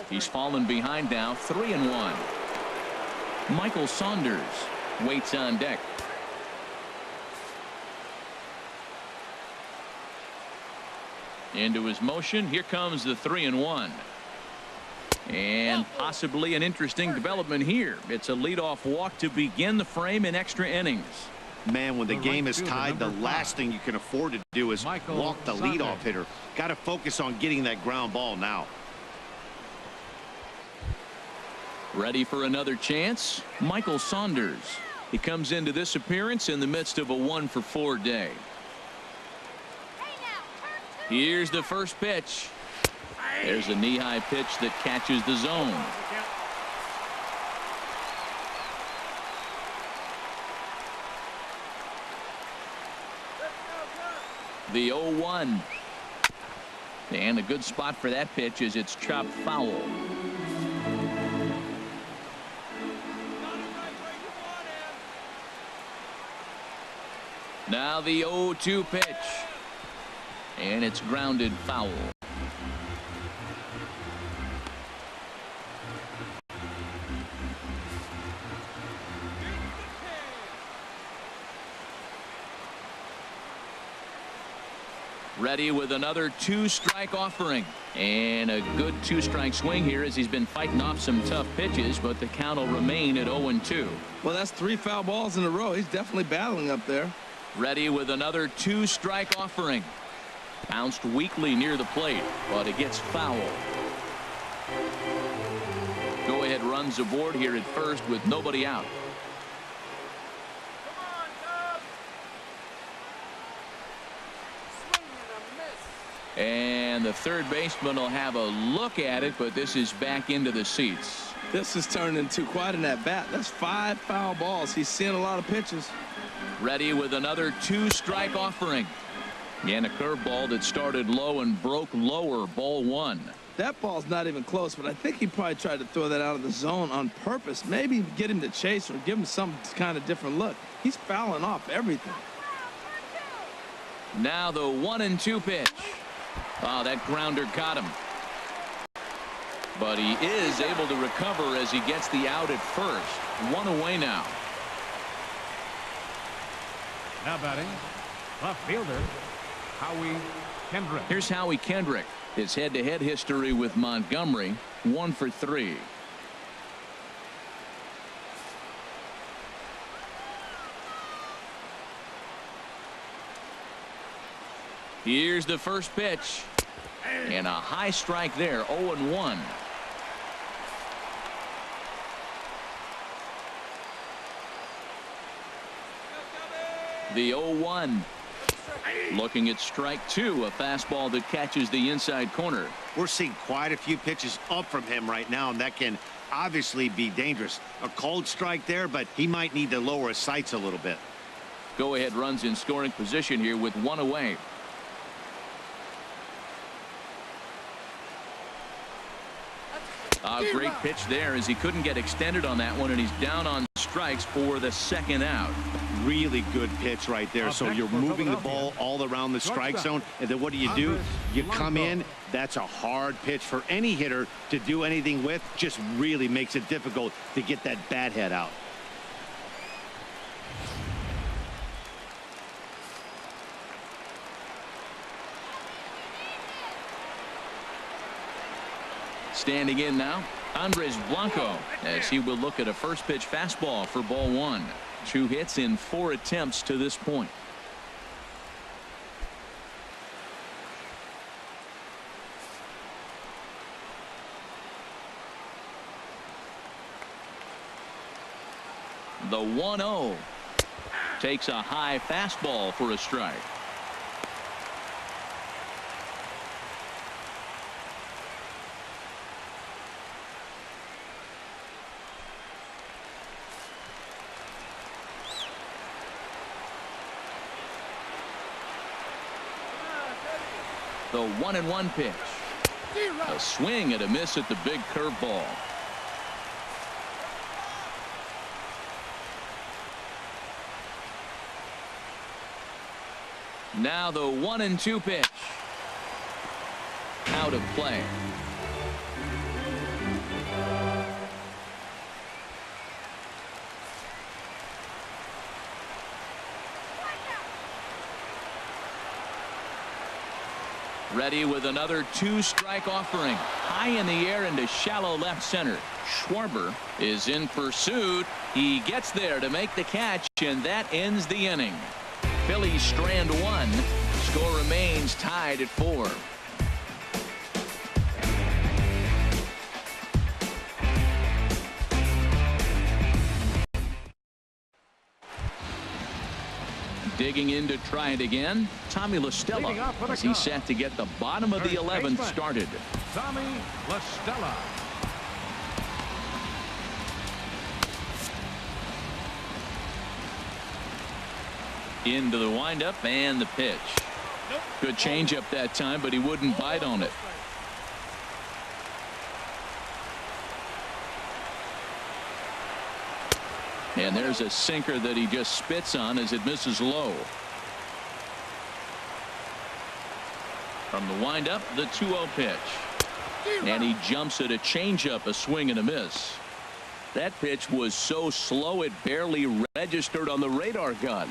He's fallen behind now, 3-1. Michael Saunders waits on deck. Into his motion. Here comes the 3-1. And possibly an interesting development here. It's a leadoff walk to begin the frame in extra innings. Man, when the game is tied, the last thing you can afford to do is walk the leadoff hitter. Got to focus on getting that ground ball now. Ready for another chance? Michael Saunders. He comes into this appearance in the midst of a 1-for-4 day. Here's the first pitch. There's a knee-high pitch that catches the zone. The 0-1. And a good spot for that pitch is it's chopped foul. Now the 0-2 pitch. And it's grounded foul. Ready with another 2-strike offering. And a good 2-strike swing here as he's been fighting off some tough pitches, but the count will remain at 0-2. Well, that's 3 foul balls in a row. He's definitely battling up there. Ready with another 2-strike offering. Bounced weakly near the plate, but it gets foul. Go ahead runs aboard here at first with nobody out. And the third baseman will have a look at it, but this is back into the seats. This has turned into quite an at-bat. That's 5 foul balls. He's seeing a lot of pitches. Ready with another 2-strike offering. And a curveball that started low and broke lower. Ball 1. That ball's not even close, but I think he probably tried to throw that out of the zone on purpose. Maybe get him to chase or give him some kind of different look. He's fouling off everything. Now the 1-2 pitch. Oh, that grounder caught him. But he is able to recover as he gets the out at first. 1 away now. Now batting, left fielder, Howie Kendrick. Here's Howie Kendrick. His head-to-head history with Montgomery, 1 for 3. Here's the first pitch. And a high strike there, 0-1. The 0-1. Looking at strike 2, a fastball that catches the inside corner. We're seeing quite a few pitches up from him right now, and that can obviously be dangerous. A cold strike there, but he might need to lower his sights a little bit. Go ahead runs in scoring position here with 1 away. A great pitch there as he couldn't get extended on that one, and he's down on strikes for the second out. Really good pitch right there. So you're moving the ball all around the strike zone, and then what do? You come in. That's a hard pitch for any hitter to do anything with. Just really makes it difficult to get that bat head out. Standing in now, Andres Blanco, as he will look at a first pitch fastball for ball one. 2 hits in 4 attempts to this point. The 1-0 takes a high fastball for a strike. The 1-1 pitch. A swing and a miss at the big curveball. Now the 1-2 pitch. Out of play. Ready with another 2-strike offering. High in the air into shallow left center. Schwarber is in pursuit. He gets there to make the catch, and that ends the inning. Phillies strand 1. Score remains tied at 4. Digging in to try it again, Tommy La Stella, as he's set to get the bottom of the 11th started. Tommy La Stella. Into the windup and the pitch. Good changeup that time, but he wouldn't bite on it. And there's a sinker that he just spits on as it misses low. From the windup, the 2-0 pitch. And he jumps at a changeup, a swing and a miss. That pitch was so slow it barely registered on the radar gun.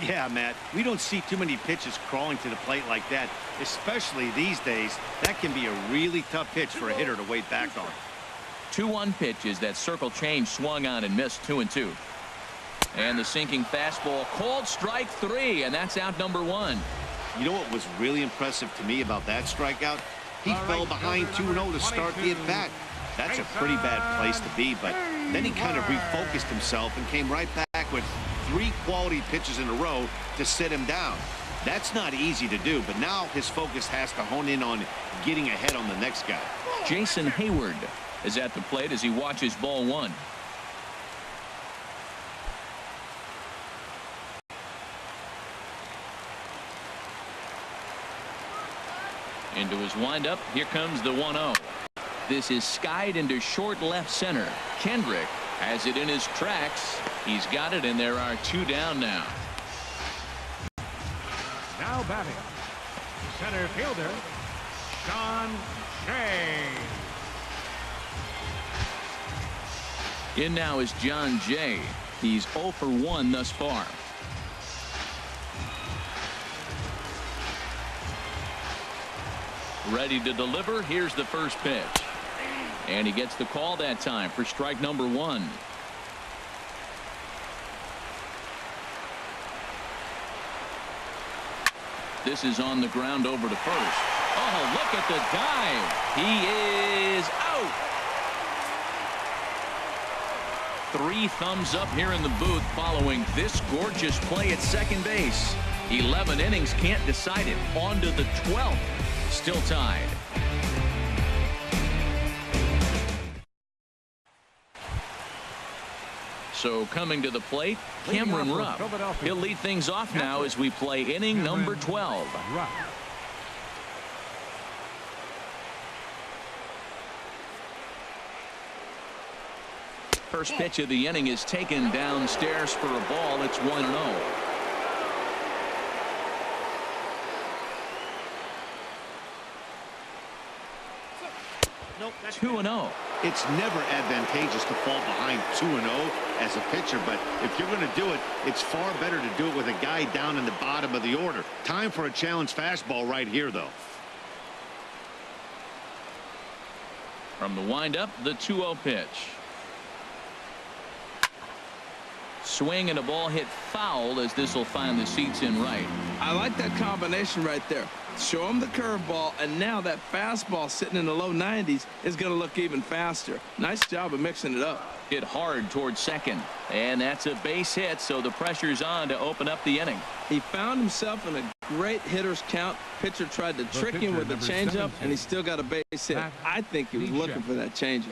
Yeah, Matt, we don't see too many pitches crawling to the plate like that, especially these days. That can be a really tough pitch for a hitter to wait back on. 2-1 pitches. That circle change swung on and missed. 2-2. And the sinking fastball called strike 3, and that's out number 1. You know what was really impressive to me about that strikeout? He fell behind 2-0 to start the at-bat. That's a pretty bad place to be, but then he kind of refocused himself and came right back with 3 quality pitches in a row to sit him down. That's not easy to do, but now his focus has to hone in on getting ahead on the next guy. Jason Hayward is at the plate as he watches ball 1. Into his windup. Here comes the 1-0. This is skied into short left center. Kendrick has it in his tracks. He's got it, and there are 2 down now. Now batting, center fielder, Sean Shea. In now is John Jay. He's 0 for 1 thus far. Ready to deliver. Here's the first pitch. And he gets the call that time for strike number 1. This is on the ground over to first. Oh, look at the dive. He is out. 3 thumbs up here in the booth following this gorgeous play at second base. 11 innings, can't decide it. On to the 12th. Still tied. So coming to the plate, Cameron Rupp. He'll lead things off now as we play inning number 12. First pitch of the inning is taken downstairs for a ball. It's 1-0. Nope, that's 2-0. It's never advantageous to fall behind 2-0 as a pitcher, but if you're going to do it, it's far better to do it with a guy down in the bottom of the order. Time for a challenge fastball right here, though. From the windup, the 2-0 pitch. Swing and a ball hit foul as this will find the seats in right. I like that combination right there. Show him the curveball, and now that fastball sitting in the low 90s is going to look even faster. Nice job of mixing it up. Hit hard towards second, and that's a base hit, so the pressure's on to open up the inning. He found himself in a great hitter's count. Pitcher tried to trick him with a changeup, and he still got a base hit. I think he was looking for that changeup.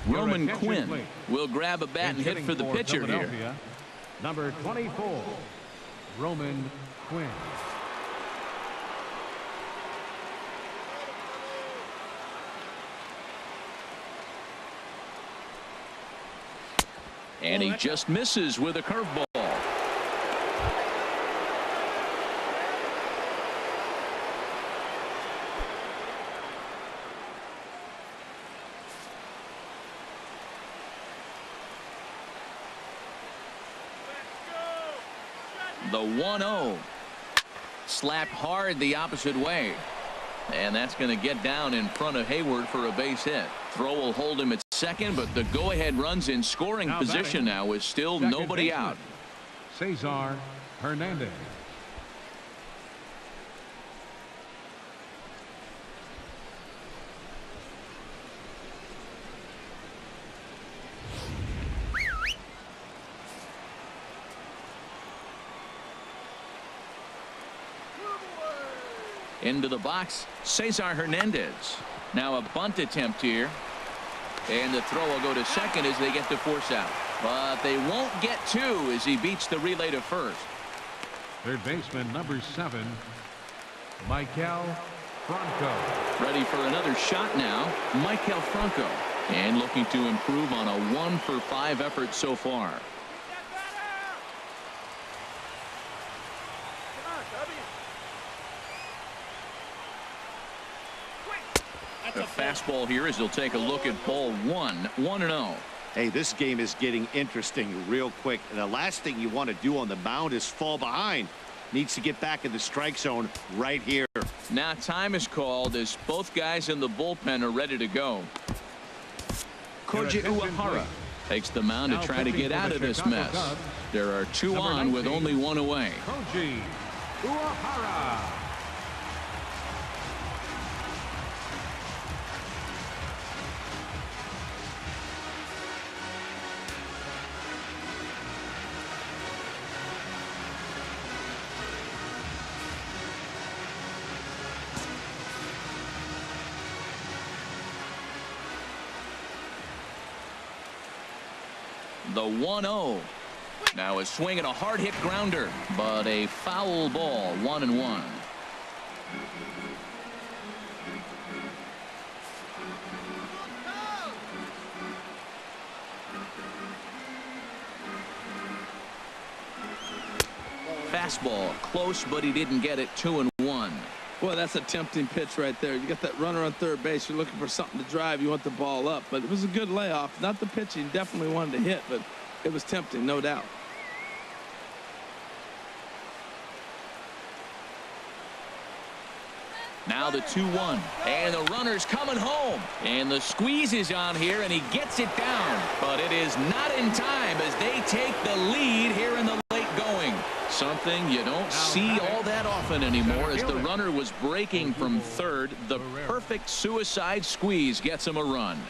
Roman Quinn will grab a bat and hit for the pitcher here. Number 24, Roman Quinn. And he just misses with a curveball. The 1-0 slapped hard the opposite way, and that's going to get down in front of Hayward for a base hit. Throw will hold him at second, but the go-ahead run's in scoring position now with still nobody out. Cesar Hernandez. Into the box, Cesar Hernandez. Now a bunt attempt here. And the throw will go to second as they get the force out. But they won't get two as he beats the relay to first. Third baseman, number 7, Michael Franco. Ready for another shot now, Michael Franco. And looking to improve on a 1-for-5 effort so far. The fastball here as he'll take a look at ball 1, 1-0. Hey, this game is getting interesting real quick. And the last thing you want to do on the mound is fall behind. Needs to get back in the strike zone right here. Now time is called as both guys in the bullpen are ready to go. Koji Uehara takes the mound to try to get out of this mess. There are 2 on with only 1 away. Koji Uehara. The 1-0. Now a swing and a hard hit grounder, but a foul ball, 1-1. Fastball close, but he didn't get it. 2-1. Well, that's a tempting pitch right there. You got that runner on third base. You're looking for something to drive. You want the ball up. But it was a good layoff. Not the pitch he definitely wanted to hit, but it was tempting, no doubt. Now the 2-1. And the runner's coming home. And the squeeze is on here, and he gets it down. But it is not in time as they take the lead here in the late going. Something you don't see all that often anymore as the runner was breaking from third. The perfect suicide squeeze gets him a run.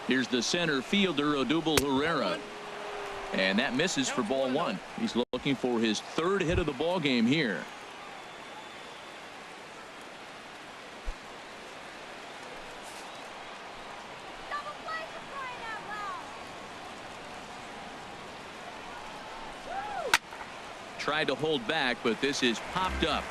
Here's the center fielder, Odubel Herrera. And that misses for ball 1. He's looking for his 3rd hit of the ball game here. tried to hold back, but this is popped up.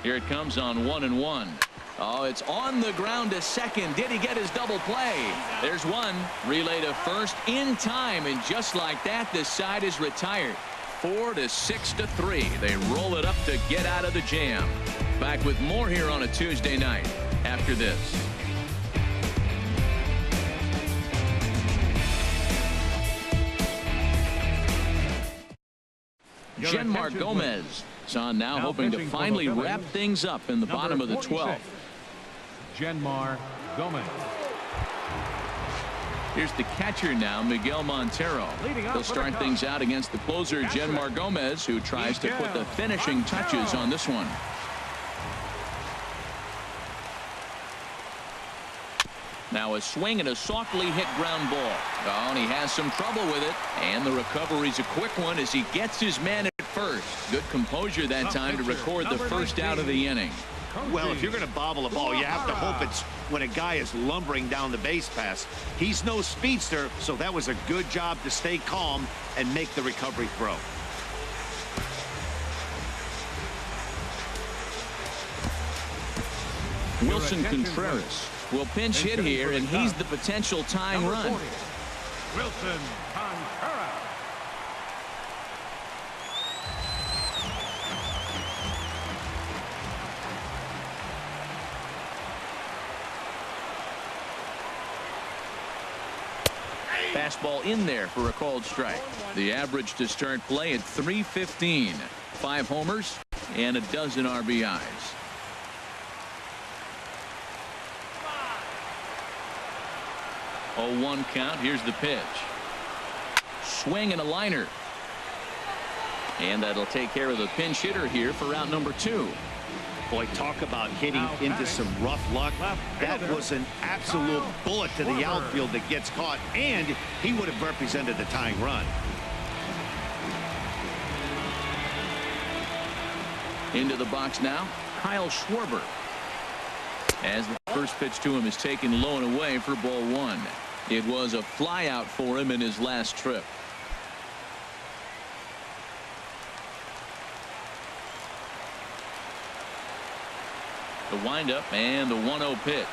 Here it comes on 1-1. Oh, it's on the ground to second. Did he get his double play? There's one. Relay to first in time, and just like that, this side is retired. 4-6-3. They roll it up to get out of the jam. Back with more here on a Tuesday night after this. Genmar Gomez is on now, hoping to finally wrap things up in the bottom of the 12th. Genmar Gomez. Here's the catcher now, Miguel Montero. He'll start things out against the closer, Genmar Gomez, who tries to put the finishing touches on this one. Now a swing and a softly hit ground ball. Oh, and he has some trouble with it. And the recovery's a quick one as he gets his man at first. Good composure that time to record the first out of the inning. Well, if you're going to bobble a ball, you have to hope it's when a guy is lumbering down the base pass. He's no speedster, so that was a good job to stay calm and make the recovery throw. Wilson Contreras will pinch hit here, and he's the potential tying run. Wilson Contreras. Fastball in there for a called strike. The average to start play at .315. 5 homers and a dozen RBIs. Oh, 1 count. Here's the pitch. Swing and a liner. And that'll take care of the pinch hitter here for out number 2. Boy, talk about hitting into some rough luck. That was an absolute bullet to the outfield that gets caught, and he would have represented the tying run. Into the box now, Kyle Schwarber. As the first pitch to him is taken low and away for ball 1. It was a fly out for him in his last trip. The windup and the 1-0 pitch.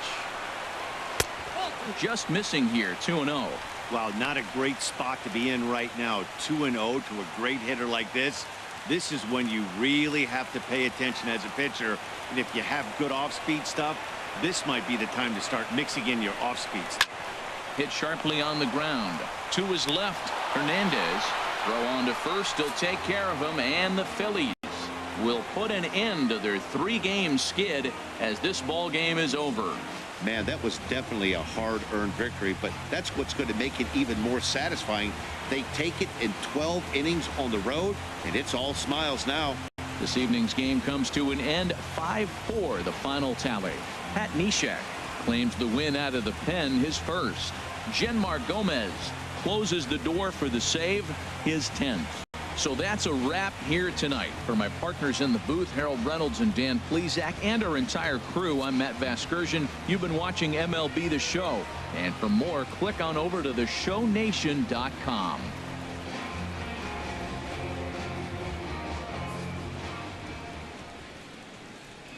Just missing here, 2-0. Wow, not a great spot to be in right now. 2-0 to a great hitter like this. This is when you really have to pay attention as a pitcher. And if you have good off-speed stuff, this might be the time to start mixing in your off-speed stuff. Hit sharply on the ground. To his left, Hernandez. Throw on to first. He'll take care of him, and the Phillies will put an end to their 3-game skid as this ball game is over. Man, that was definitely a hard-earned victory, but that's what's going to make it even more satisfying. They take it in 12 innings on the road, and it's all smiles now. This evening's game comes to an end, 5-4 the final tally. Pat Neshek claims the win out of the pen, his first. Genmar Gomez closes the door for the save, his 10th. So that's a wrap here tonight. For my partners in the booth, Harold Reynolds and Dan Plesac, and our entire crew, I'm Matt Vasgersian. You've been watching MLB The Show. And for more, click on over to theshownation.com.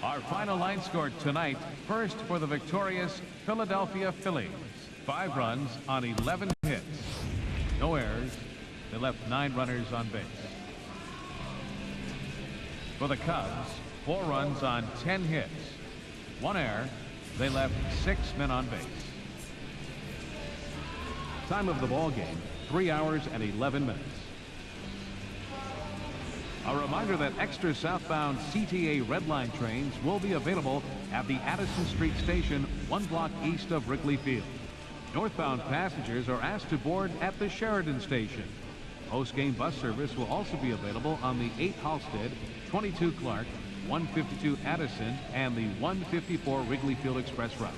Our final line score tonight, first for the victorious Philadelphia Phillies. 5 runs on 11 hits. No errors. They left 9 runners on base. For the Cubs, 4 runs on 10 hits. 1 error. They left 6 men on base. Time of the ball game, 3 hours and 11 minutes. A reminder that extra southbound CTA Red Line trains will be available at the Addison Street station 1 block east of Wrigley Field. Northbound passengers are asked to board at the Sheridan station. Post-game bus service will also be available on the 8 Halstead, 22 Clark, 152 Addison, and the 154 Wrigley Field Express route.